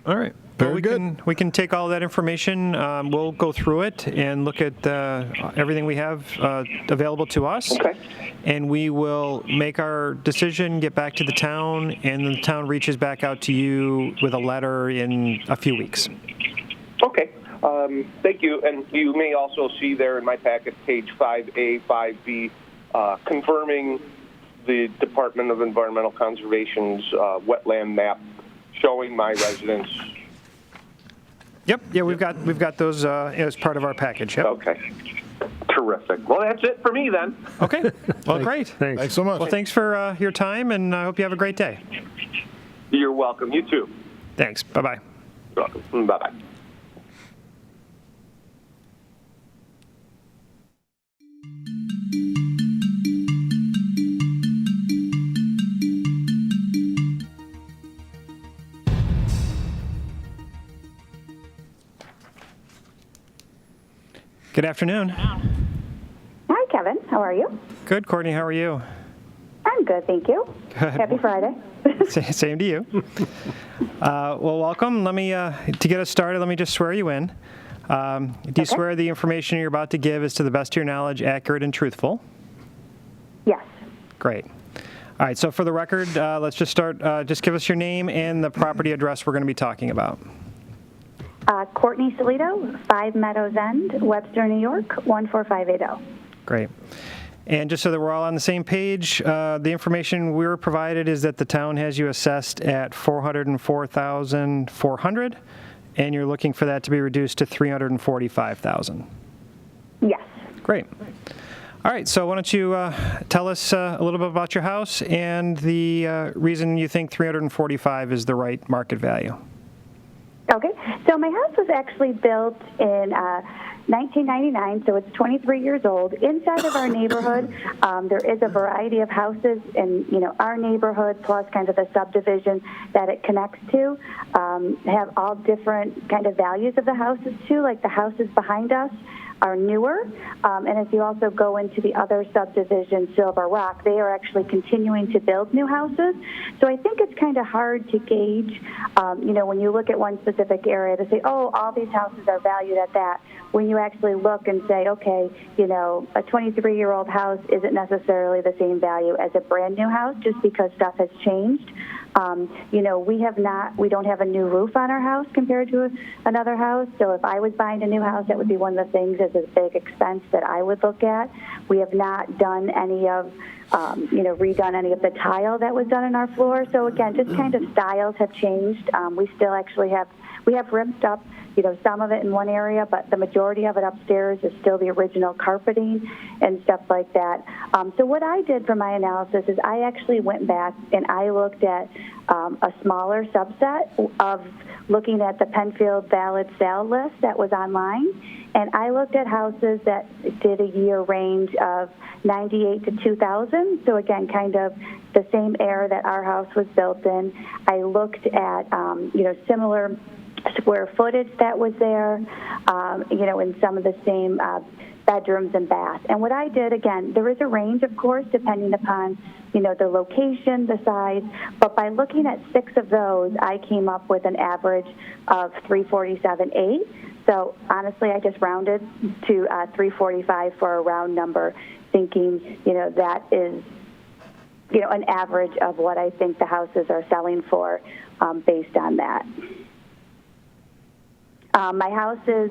All right. Very good. We can take all that information. We'll go through it and look at everything we have available to us. Okay. And we will make our decision, get back to the town, and the town reaches back out to you with a letter in a few weeks. Okay. Thank you. And you may also see there in my packet, page 5A, 5B, confirming the Department of Environmental Conservation's wetland map showing my residence. Yep. Yeah, we've got those as part of our package. Yep. Okay. Terrific. Well, that's it for me then. Okay. Well, great. Thanks so much. Well, thanks for your time, and I hope you have a great day. You're welcome. You too. Thanks. Bye-bye. You're welcome. Bye-bye. Good afternoon. Hi, Kevin. How are you? Good, Courtney. How are you? I'm good, thank you. Good. Happy Friday. Same to you. Well, welcome. Let me, to get us started, let me just swear you in. Do you swear the information you're about to give is to the best of your knowledge, accurate and truthful? Yes. Great. All right, so for the record, let's just start. Just give us your name and the property address we're going to be talking about. Courtney Solito, 5 Meadows End, Webster, New York, 14580. Great. And just so that we're all on the same page, the information we were provided is that the town has you assessed at $404,400, and you're looking for that to be reduced to $345,000. Yes. Great. All right, so why don't you tell us a little bit about your house and the reason you think $345,000 is the right market value. Okay, so my house was actually built in 1999, so it's 23 years old. Inside of our neighborhood, there is a variety of houses in our neighborhood, plus kind of the subdivision that it connects to, have all different kind of values of the houses too. Like the houses behind us are newer, and as you also go into the other subdivision, Silver Rock, they are actually continuing to build new houses. So I think it's kind of hard to gauge, when you look at one specific area to say, oh, all these houses are valued at that. When you actually look and say, okay, a 23-year-old house isn't necessarily the same value as a brand new house just because stuff has changed. We don't have a new roof on our house compared to another house. So if I was buying a new house, that would be one of the things as a big expense that I would look at. We have not done any of, redone any of the tile that was done in our floor. So again, just kind of styles have changed. We still actually we have ripped up, some of it in one area, but the majority of it upstairs is still the original carpeting and stuff like that. So what I did for my analysis is I actually went back and I looked at a smaller subset of looking at the Penfield valid sale list that was online, and I looked at houses that did a year range of 98 to 2000. So again, kind of the same era that our house was built in. I looked at, similar square footage that was there, in some of the same bedrooms and baths. And what I did, again, there is a range, of course, depending upon, the location, the size, but by looking at 6 of those, I came up with an average of 347.8. So honestly, I just rounded to 345 for a round number, thinking, that is, an average of what I think the houses are selling for based on that. My house is,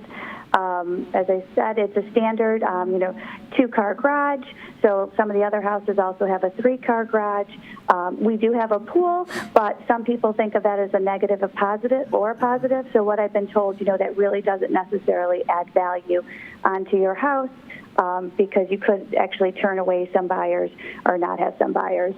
as I said, it's a standard, 2-car garage. So some of the other houses also have a 3-car garage. We do have a pool, but some people think of that as a negative, a positive. So what I've been told, that really doesn't necessarily add value onto your house. Because you could actually turn away some buyers or not have some buyers.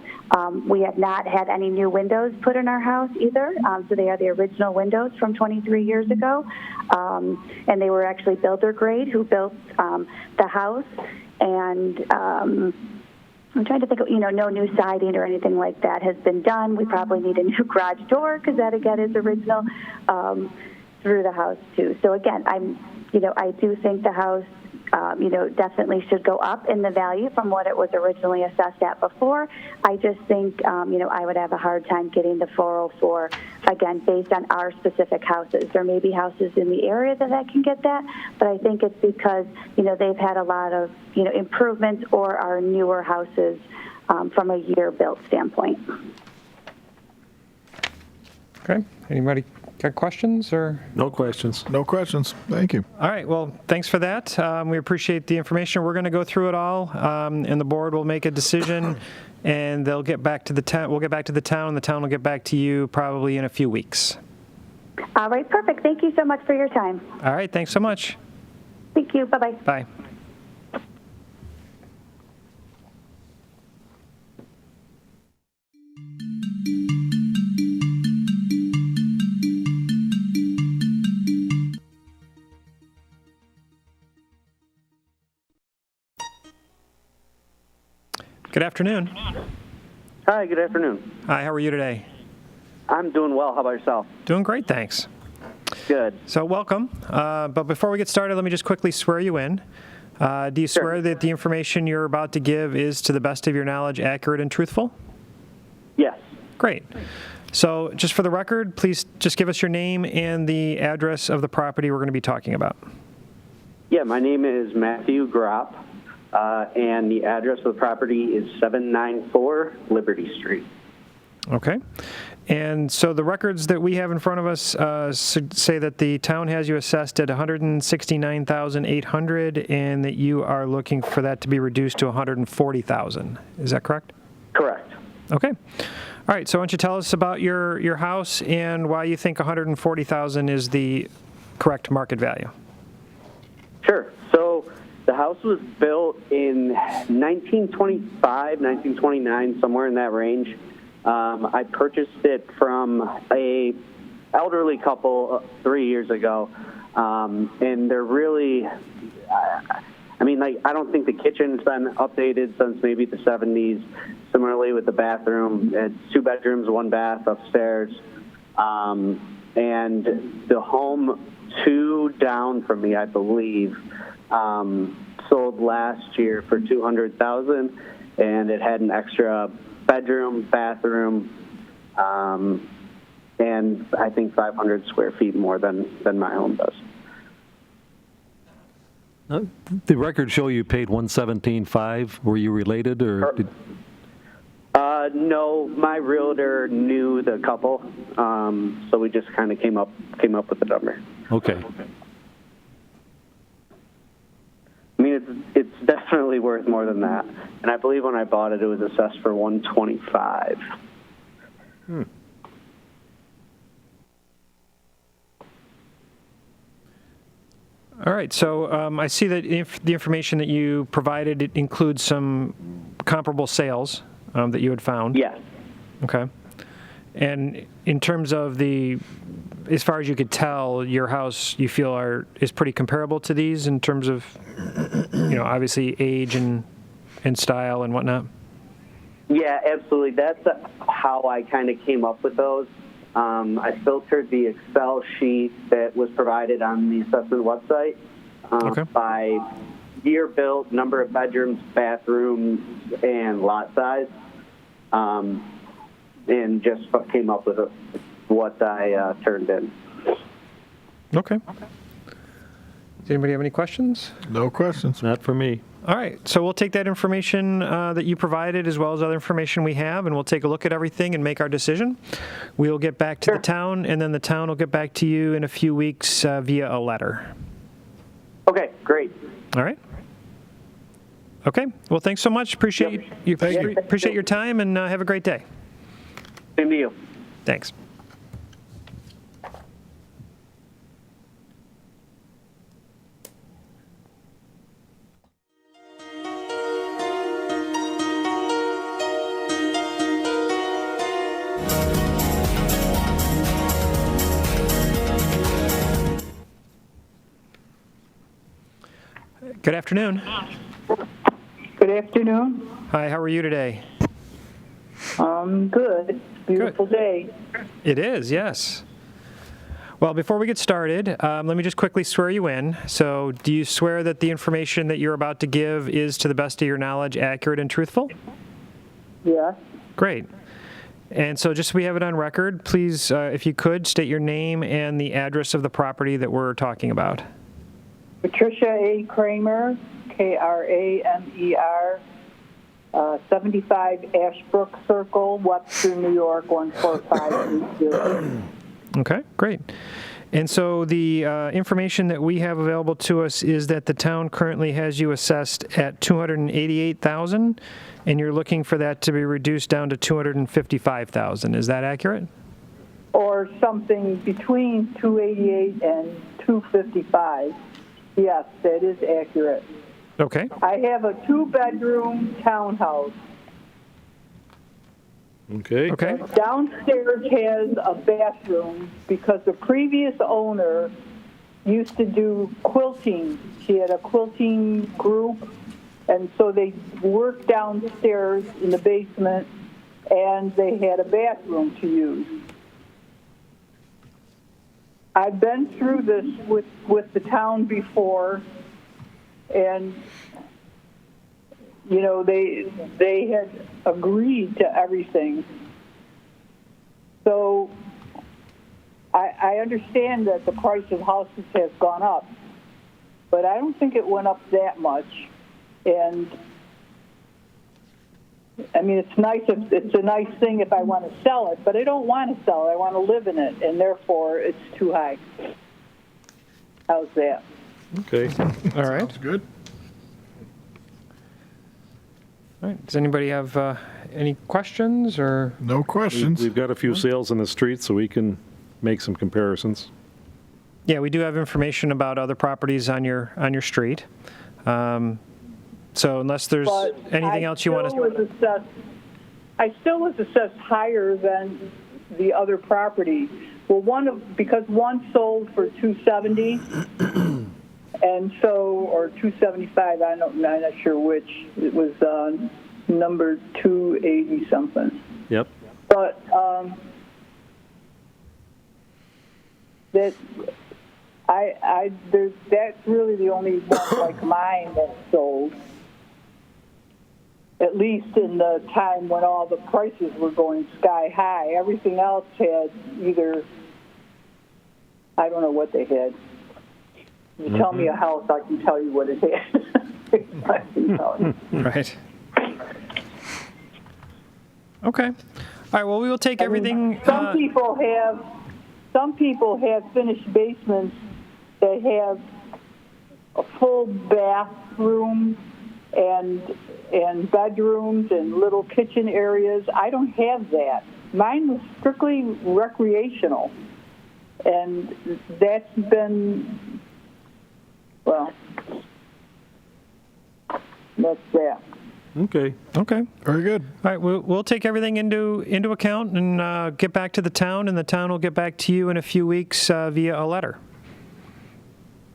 We have not had any new windows put in our house either, so they are the original windows from 23 years ago, and they were actually builder grade who built the house, and I'm trying to think of, no new siding or anything like that has been done. We probably need a new garage door because that, again, is original through the house, too. So, again, I do think the house definitely should go up in the value from what it was originally assessed at before. I just think, I would have a hard time getting the 404, again, based on our specific houses. There may be houses in the area that can get that, but I think it's because, they've had a lot of, improvements or are newer houses from a year built standpoint. Okay. Anybody got questions or? No questions. No questions. Thank you. All right. Well, thanks for that. We appreciate the information. We're going to go through it all, and the board will make a decision, and they'll get back to the town. We'll get back to the town. The town will get back to you probably in a few weeks. All right. Perfect. Thank you so much for your time. All right. Thanks so much. Thank you. Bye-bye. Bye. Good afternoon. Hi, good afternoon. Hi, how are you today? I'm doing well. How about yourself? Doing great, thanks. Good. So welcome. But before we get started, let me just quickly swear you in. Do you swear that the information you're about to give is, to the best of your knowledge, accurate and truthful? Yes. Great. So just for the record, please just give us your name and the address of the property we're going to be talking about. Yeah, my name is Matthew Gropp, and the address of the property is 794 Liberty Street. Okay. And so the records that we have in front of us say that the town has you assessed at $169,800 and that you are looking for that to be reduced to $140,000. Is that correct? Correct. Okay. All right. So why don't you tell us about your house and why you think $140,000 is the correct market value? Sure. So the house was built in 1925, 1929, somewhere in that range. I purchased it from a elderly couple 3 years ago, and they're really, I don't think the kitchen's been updated since maybe the 70s. Similarly with the bathroom, it's 2 bedrooms, 1 bath upstairs, and the home 2 down from me, I believe, sold last year for $200,000, and it had an extra bedroom, bathroom, and I think 500 square feet more than my home does. The records show you paid $117,500. Were you related, or? No, my realtor knew the couple, so we just kind of came up with the number. Okay. I mean, it's definitely worth more than that, and I believe when I bought it, it was assessed for $125. All right, so I see that the information that you provided, it includes some comparable sales that you had found. Yes. Okay. And in terms of as far as you could tell, your house, you feel is pretty comparable to these in terms of, obviously age and style and whatnot? Yeah, absolutely. That's how I kind of came up with those. I filtered the Excel sheet that was provided on the assessment website by year built, number of bedrooms, bathrooms, and lot size, and just came up with what I turned in. Okay. Does anybody have any questions? No questions. Not for me. All right, so we'll take that information that you provided as well as other information we have, and we'll take a look at everything and make our decision. We'll get back to the town, and then the town will get back to you in a few weeks via a letter. Okay, great. All right. Okay, well, thanks so much. Appreciate your time, and have a great day. Same to you. Thanks. Good afternoon. Good afternoon. Hi, how are you today? Good. Beautiful day. It is, yes. Well, before we get started, let me just quickly swear you in. So, do you swear that the information that you're about to give is, to the best of your knowledge, accurate and truthful? Yes. Great. And so just so we have it on record, please, if you could, state your name and the address of the property that we're talking about. Patricia A. Kramer, Kramer, 75 Ashbrook Circle, Webster, New York, 14530. Okay, great. And so the information that we have available to us is that the town currently has you assessed at $288,000, and you're looking for that to be reduced down to $255,000. Is that accurate? Or something between 288 and 255. Yes, that is accurate. Okay. I have a 2-bedroom townhouse. Okay. Okay. Downstairs has a bathroom because the previous owner used to do quilting. She had a quilting group, and so they worked downstairs in the basement, and they had a bathroom to use. I've been through this with the town before, and they had agreed to everything. So I understand that the price of houses has gone up, but I don't think it went up that much. And I mean, it's a nice thing if I want to sell it, but I don't want to sell it. I want to live in it, and therefore it's too high. How's that? Okay. All right. Sounds good. All right. Does anybody have any questions or? No questions. We've got a few sales in the street, so we can make some comparisons. Yeah, we do have information about other properties on your street. So unless there's anything else you want to... I still was assessed higher than the other property. Well, because one sold for $270, and so, or $275. I'm not sure which. It was number 280 something. Yep. But that's really the only one like mine that sold. At least in the time when all the prices were going sky high. Everything else had either, I don't know what they had. You tell me a house, I can tell you what it had. Right. Okay. All right, well, we will take everything. Some people have finished basements that have a full bathroom and bedrooms and little kitchen areas. I don't have that. Mine was strictly recreational, and that's been, well, that's that. Okay. Okay. Very good. All right, we'll take everything into account and get back to the town, and the town will get back to you in a few weeks via a letter.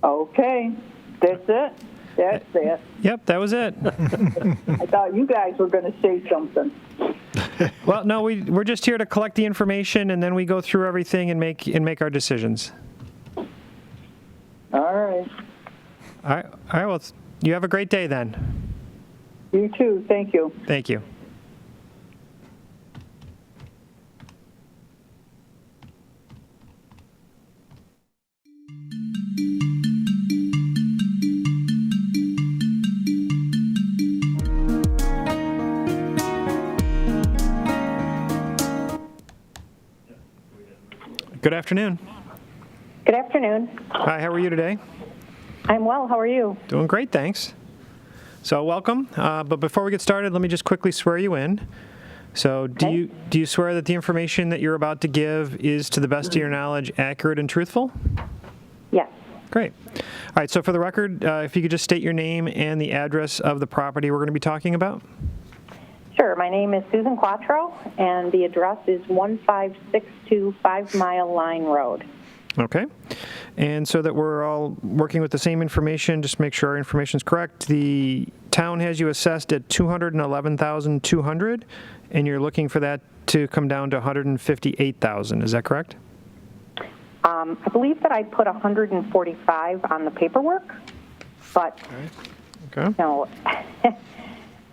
Okay, that's it. That's it. Yep, that was it. I thought you guys were going to say something. Well, no, we're just here to collect the information, and then we go through everything and make our decisions. All right. All right. Well, you have a great day then. You too. Thank you. Thank you. Good afternoon. Good afternoon. Hi, how are you today? I'm well. How are you? Doing great, thanks. So welcome. But before we get started, let me just quickly swear you in. So do you swear that the information that you're about to give is, to the best of your knowledge, accurate and truthful? Yes. Great. All right, so for the record, if you could just state your name and the address of the property we're going to be talking about. Sure. My name is Susan Quattro, and the address is 1562 5 Mile Line Road. Okay. And so that we're all working with the same information, just make sure our information is correct. The town has you assessed at $211,200, and you're looking for that to come down to $158,000. Is that correct? I believe that I put 145 on the paperwork, but no.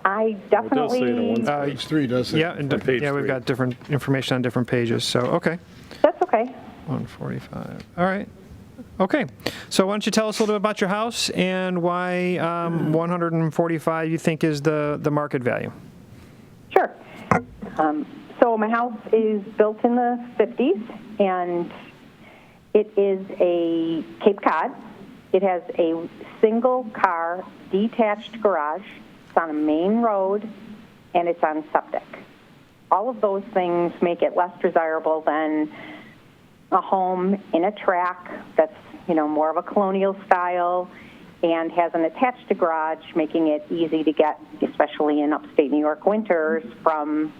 I definitely. Page 3 does say. Yeah, we've got different information on different pages. So okay. That's okay. 145. All right. Okay. So why don't you tell us a little bit about your house and why 145 you think is the market value? Sure. So my house is built in the 50s, and it is a Cape Cod. It has a single-car detached garage. It's on a main road, and it's on septic. All of those things make it less desirable than a home in a tract that's, more of a colonial style and has an attached garage, making it easy to get, especially in upstate New York winters, from,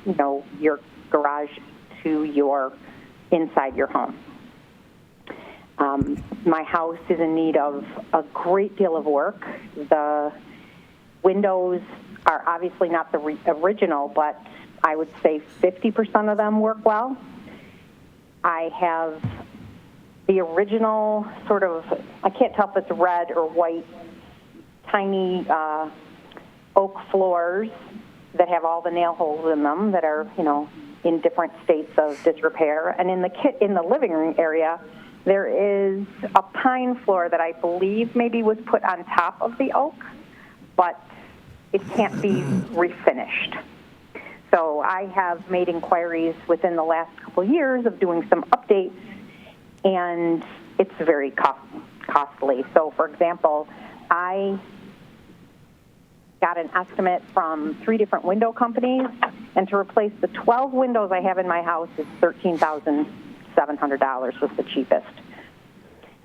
your garage to inside your home. My house is in need of a great deal of work. The windows are obviously not the original, but I would say 50% of them work well. I have the original sort of, I can't tell if it's red or white, tiny oak floors that have all the nail holes in them that are, in different states of disrepair. And in the living room area, there is a pine floor that I believe maybe was put on top of the oak, but it can't be refinished. So I have made inquiries within the last couple years of doing some updates, and it's very costly. So, for example, I got an estimate from 3 different window companies, and to replace the 12 windows I have in my house is $13,700 was the cheapest.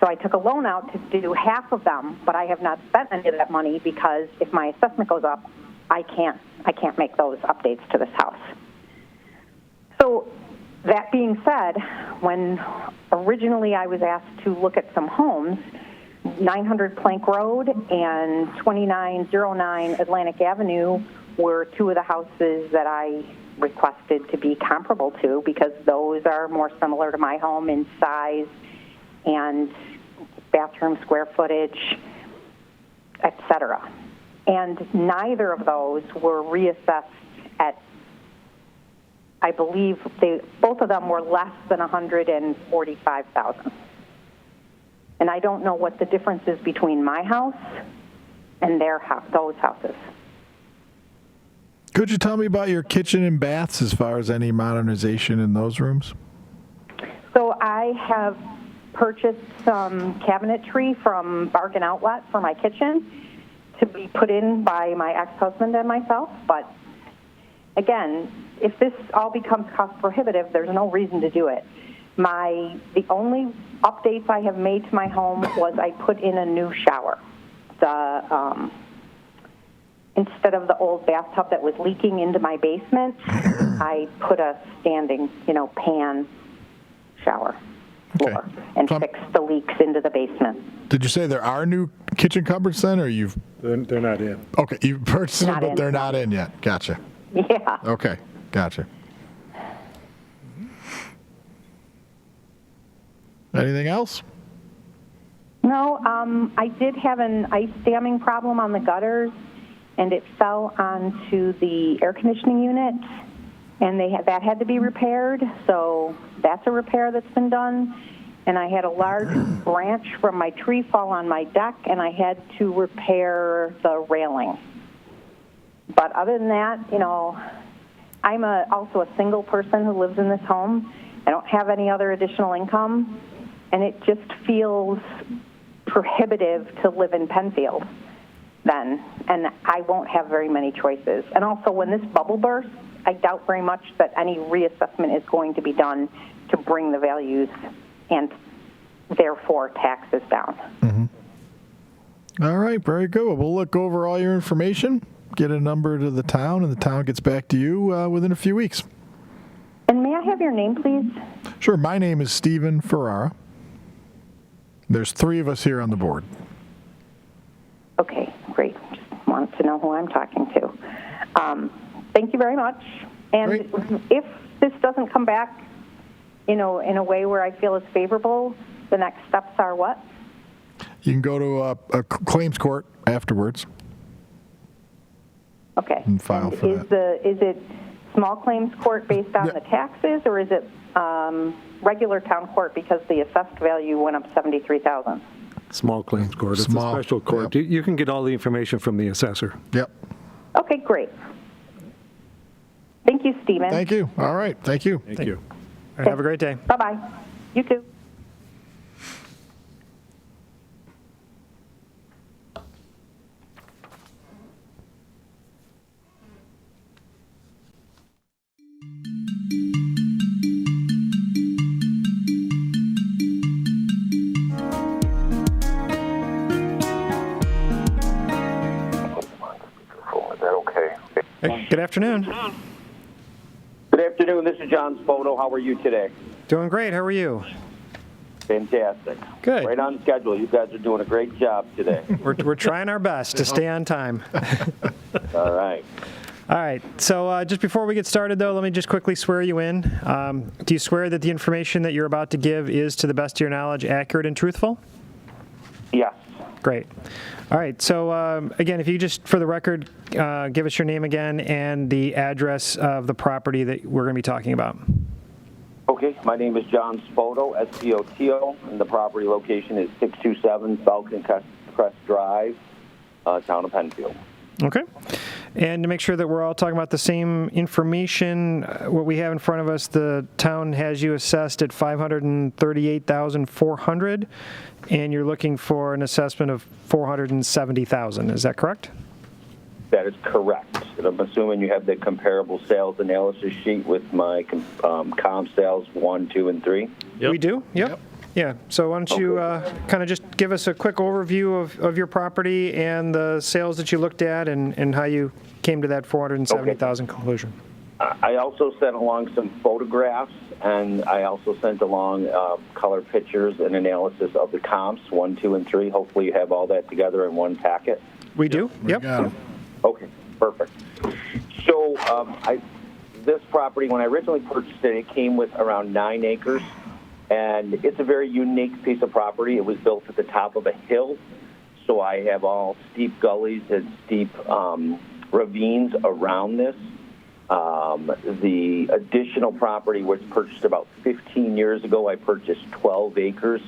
So I took a loan out to do half of them, but I have not spent any of that money because if my assessment goes up, I can't make those updates to this house. So that being said, when originally I was asked to look at some homes, 900 Plank Road and 2909 Atlantic Avenue were 2 of the houses that I requested to be comparable to because those are more similar to my home in size and bathroom square footage, etc. And neither of those were reassessed at, I believe, both of them were less than $145,000. And I don't know what the difference is between my house and those houses. Could you tell me about your kitchen and baths as far as any modernization in those rooms? So I have purchased some cabinetry from Bargain Outlet for my kitchen to be put in by my ex-husband and myself. But again, if this all becomes cost prohibitive, there's no reason to do it. The only updates I have made to my home was I put in a new shower. Instead of the old bathtub that was leaking into my basement, I put a standing, pan shower floor and fixed the leaks into the basement. Did you say there are new kitchen cupboards then, or you've? They're not in. Okay, you've purchased them, but they're not in yet. Gotcha. Yeah. Okay, gotcha. Anything else? No, I did have an ice damming problem on the gutters, and it fell onto the air conditioning unit, and that had to be repaired. So that's a repair that's been done. And I had a large branch from my tree fall on my deck, and I had to repair the railing. But other than that, I'm also a single person who lives in this home. I don't have any other additional income, and it just feels prohibitive to live in Penfield then, and I won't have very many choices. And also, when this bubble bursts, I doubt very much that any reassessment is going to be done to bring the values and therefore taxes down. Mm-hmm. All right, very good. Well, we'll look over all your information, get a number to the town, and the town gets back to you within a few weeks. And may I have your name, please? Sure. My name is Stephen Ferrara. There's 3 of us here on the board. Okay, great. Just wanted to know who I'm talking to. Thank you very much. And if this doesn't come back, in a way where I feel is favorable, the next steps are what? You can go to a claims court afterwards. Okay. And file for that. Is it small claims court based on the taxes, or is it regular town court because the assessed value went up $73,000? Small claims court. It's a special court. Yep. You can get all the information from the assessor. Yep. Okay, great. Thank you, Stephen. Thank you. All right. Thank you. Thank you. All right, have a great day. Bye-bye. You too. Is that okay? Hey, good afternoon. Good afternoon. This is John Spoto. How are you today? Doing great. How are you? Fantastic. Good. Right on schedule. You guys are doing a great job today. We're trying our best to stay on time. All right. All right. So just before we get started, though, let me just quickly swear you in. Do you swear that the information that you're about to give is, to the best of your knowledge, accurate and truthful? Yes. Great. All right. So again, if you just, for the record, give us your name again and the address of the property that we're going to be talking about. Okay. My name is John Spoto, S-P-O-T-O, and the property location is 627 Falcon Crest Drive, town of Penfield. Okay. And to make sure that we're all talking about the same information, what we have in front of us, the town has you assessed at $538,400, and you're looking for an assessment of $470,000. Is that correct? That is correct. And I'm assuming you have the comparable sales analysis sheet with my comp sales 1, 2, and 3. Yep. We do. Yep. Yeah. So why don't you kind of just give us a quick overview of your property and the sales that you looked at and how you came to that $470,000 conclusion. I also sent along some photographs, and I also sent along color pictures and analysis of the comps 1, 2, and 3. Hopefully you have all that together in one packet. We do. Yep. Okay, perfect. So this property, when I originally purchased it, it came with around 9 acres, and it's a very unique piece of property. It was built at the top of a hill, so I have all steep gullies and steep ravines around this. The additional property was purchased about 15 years ago. I purchased 12 acres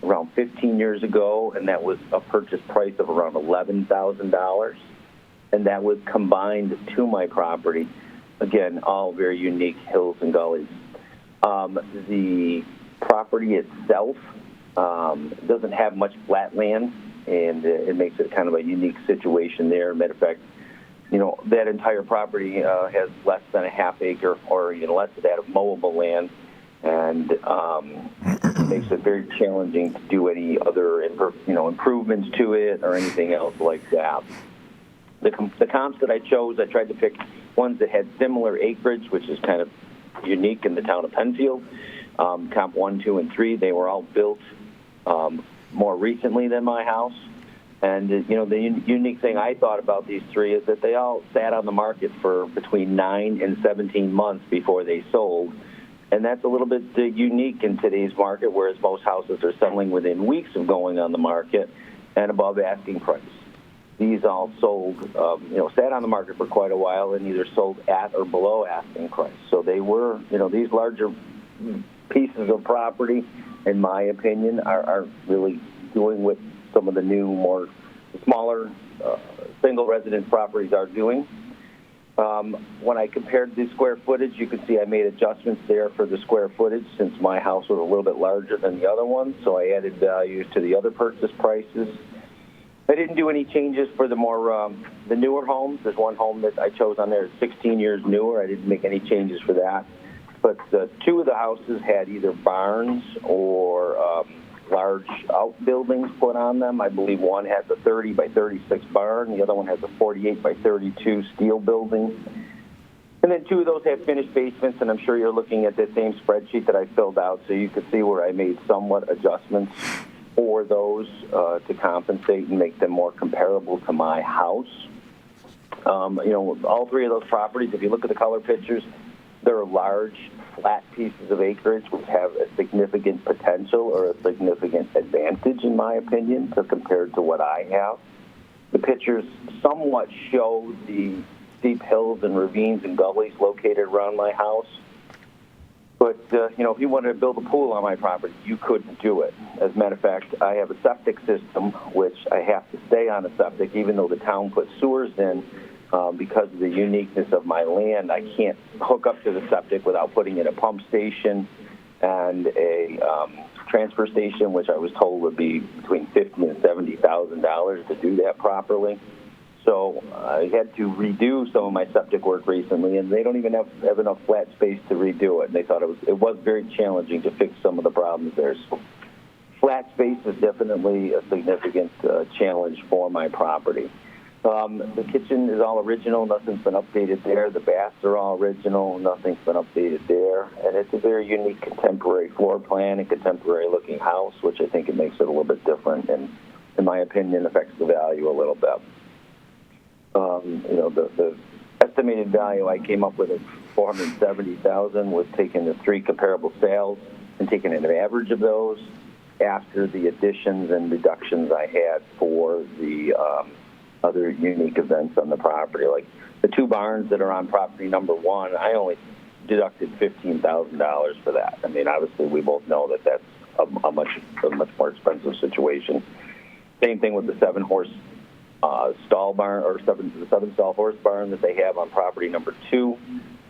around 15 years ago, and that was a purchase price of around $11,000. and that was combined to my property. Again, all very unique hills and gullies. The property itself doesn't have much flat land, and it makes it kind of a unique situation there. Matter of fact, that entire property has less than a half acre or less than that of mowable land, and makes it very challenging to do any other improvements to it or anything else like that. The comps that I chose, I tried to pick ones that had similar acreage, which is kind of unique in the town of Penfield. Comp 1, 2, and 3, they were all built more recently than my house. And, the unique thing I thought about these three is that they all sat on the market for between 9 and 17 months before they sold. And that's a little bit unique in today's market, whereas most houses are selling within weeks of going on the market and above asking price. These all sold, sat on the market for quite a while and either sold at or below asking price. So they were, these larger pieces of property, in my opinion, are really doing what some of the new, more smaller single residence properties are doing. When I compared the square footage, you can see I made adjustments there for the square footage since my house was a little bit larger than the other one, so I added values to the other purchase prices. I didn't do any changes for the newer homes. There's one home that I chose on there that's 16 years newer. I didn't make any changes for that. But two of the houses had either barns or large outbuildings put on them. I believe one has a 30 by 36 barn. The other one has a 48 by 32 steel building. And then two of those have finished basements, and I'm sure you're looking at that same spreadsheet that I filled out, so you could see where I made somewhat adjustments for those to compensate and make them more comparable to my house. All three of those properties, if you look at the color pictures, they're large, flat pieces of acreage which have a significant potential or a significant advantage, in my opinion, compared to what I have. The pictures somewhat show the steep hills and ravines and gullies located around my house. But, if you wanted to build a pool on my property, you couldn't do it. As a matter of fact, I have a septic system, which I have to stay on a septic, even though the town put sewers in. Because of the uniqueness of my land, I can't hook up to the septic without putting in a pump station and a transfer station, which I was told would be between $50,000 and $70,000 to do that properly. So I had to redo some of my septic work recently, and they don't even have enough flat space to redo it. And they thought it was very challenging to fix some of the problems there. So flat space is definitely a significant challenge for my property. The kitchen is all original. Nothing's been updated there. The baths are all original. Nothing's been updated there. And it's a very unique contemporary floor plan and contemporary-looking house, which I think it makes it a little bit different and, in my opinion, affects the value a little bit. The estimated value I came up with is $470,000, with taking the three comparable sales and taking an average of those after the additions and reductions I had for the other unique events on the property. Like the two barns that are on property number 1, I only deducted $15,000 for that. I mean, obviously, we both know that that's a much more expensive situation. Same thing with the 7-horse stall barn, or the 7-stall horse barn that they have on property number 2.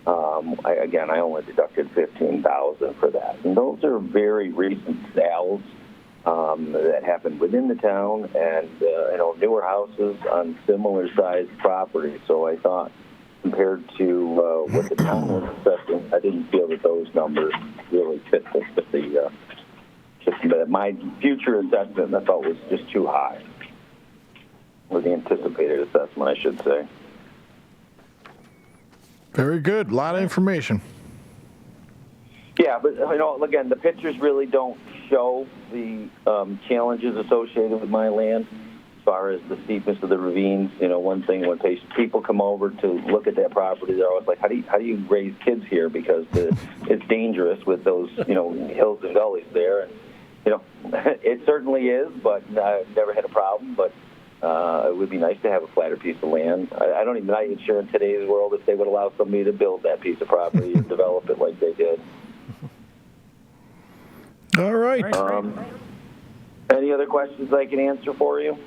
I only deducted $15,000 for that. And those are very recent sales that happened within the town, and newer houses on similar sized properties. So I thought, compared to what the town was assessing, I didn't feel that those numbers really fit my future assessment. I thought was just too high, or the anticipated assessment, I should say. Very good. A lot of information. Yeah, but again, the pictures really don't show the challenges associated with my land as far as the steepness of the ravines. One thing when people come over to look at that property, they're always like, "How do you raise kids here? Because it's dangerous with those hills and gullies there." And it certainly is, but I've never had a problem. But it would be nice to have a flatter piece of land. I'm not even sure in today's world if they would allow somebody to build that piece of property and develop it like they did. All right. Any other questions I can answer for you?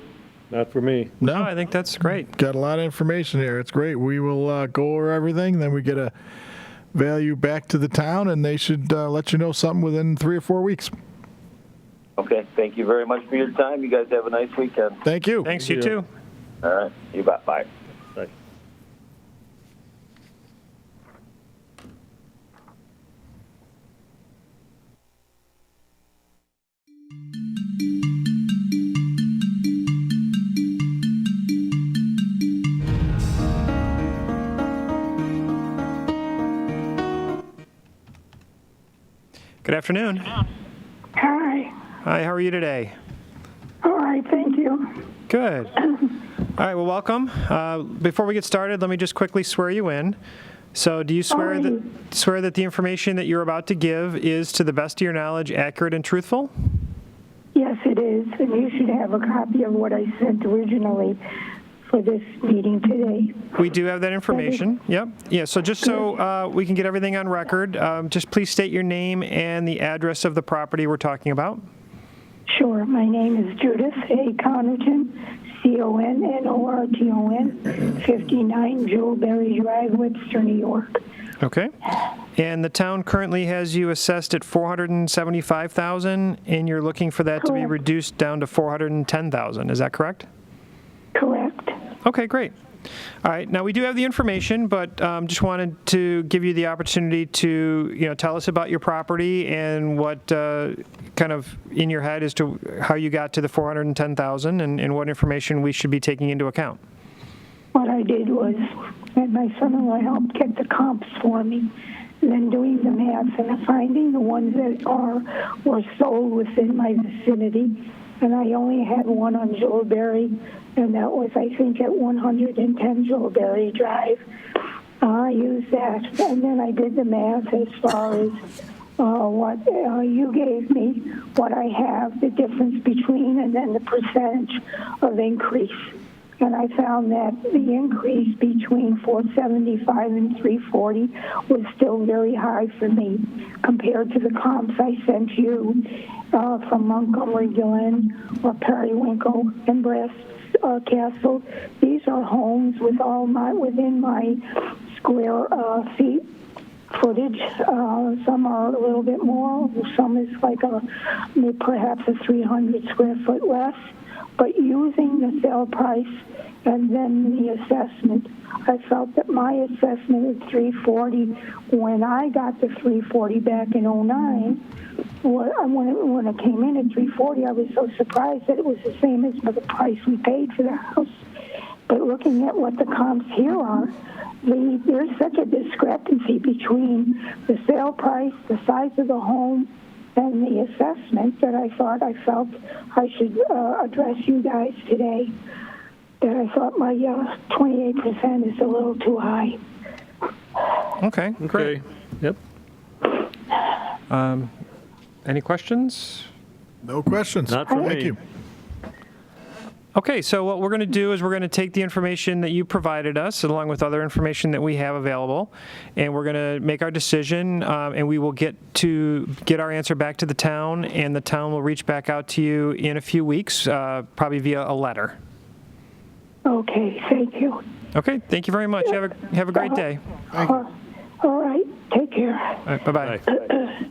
Not for me. No, I think that's great. got a lot of information here. It's great. We will go over everything, then we get a value back to the town, and they should let you know something within 3 or 4 weeks. Okay, thank you very much for your time. You guys have a nice weekend. Thank you. Thanks, you too. All right, you bet. Bye. Bye. Good afternoon. Hi. Hi, how are you today? All right, thank you. Good. All right, well, welcome. Before we get started, let me just quickly swear you in. So do you swear that the information that you're about to give is, to the best of your knowledge, accurate and truthful? Yes, it is, and you should have a copy of what I sent originally for this meeting today. We do have that information. Yep. Yeah, so just so we can get everything on record, just please state your name and the address of the property we're talking about. Sure. My name is Judith A. Connerton, Connorton, 59 Jewelberry Drive, Webster, New York. Okay. And the town currently has you assessed at $475,000, and you're looking for that to be reduced down to $410,000. Is that correct? Correct. Okay, great. All right. Now, we do have the information, but just wanted to give you the opportunity to, tell us about your property and what kind of in your head as to how you got to the $410,000 and what information we should be taking into account. What I did was that my son-in-law helped get the comps for me, and then doing the math and finding the ones that were sold within my vicinity. And I only had one on Jewelberry, and that was, I think, at 110 Jewelberry Drive. I used that, and then I did the math as far as what you gave me, what I have, the difference between, and then the percentage of increase. And I found that the increase between 475 and 340 was still very high for me compared to the comps I sent you from Montgomery Glen or Periwinkle and Brass Castle. These are homes with within my square feet footage. Some are a little bit more. Some is like perhaps a 300 square foot less. But using the sale price and then the assessment, I felt that my assessment at 340, when I got the 340 back in 09, when it came in at 340, I was so surprised that it was the same as the price we paid for the house. But looking at what the comps here are, there's such a discrepancy between the sale price, the size of the home, and the assessment that I felt I should address you guys today. That I thought my 28% is a little too high. Okay, great. Yep. Any questions? No questions. Not for Thank me. you. Okay, so what we're going to do is we're going to take the information that you provided us, along with other information that we have available, and we're going to make our decision, and we will get our answer back to the town, and the town will reach back out to you in a few weeks, probably via a letter. Okay, thank you. Okay, thank you very much. Have a great day. All right, take care. All right, bye-bye. Bye.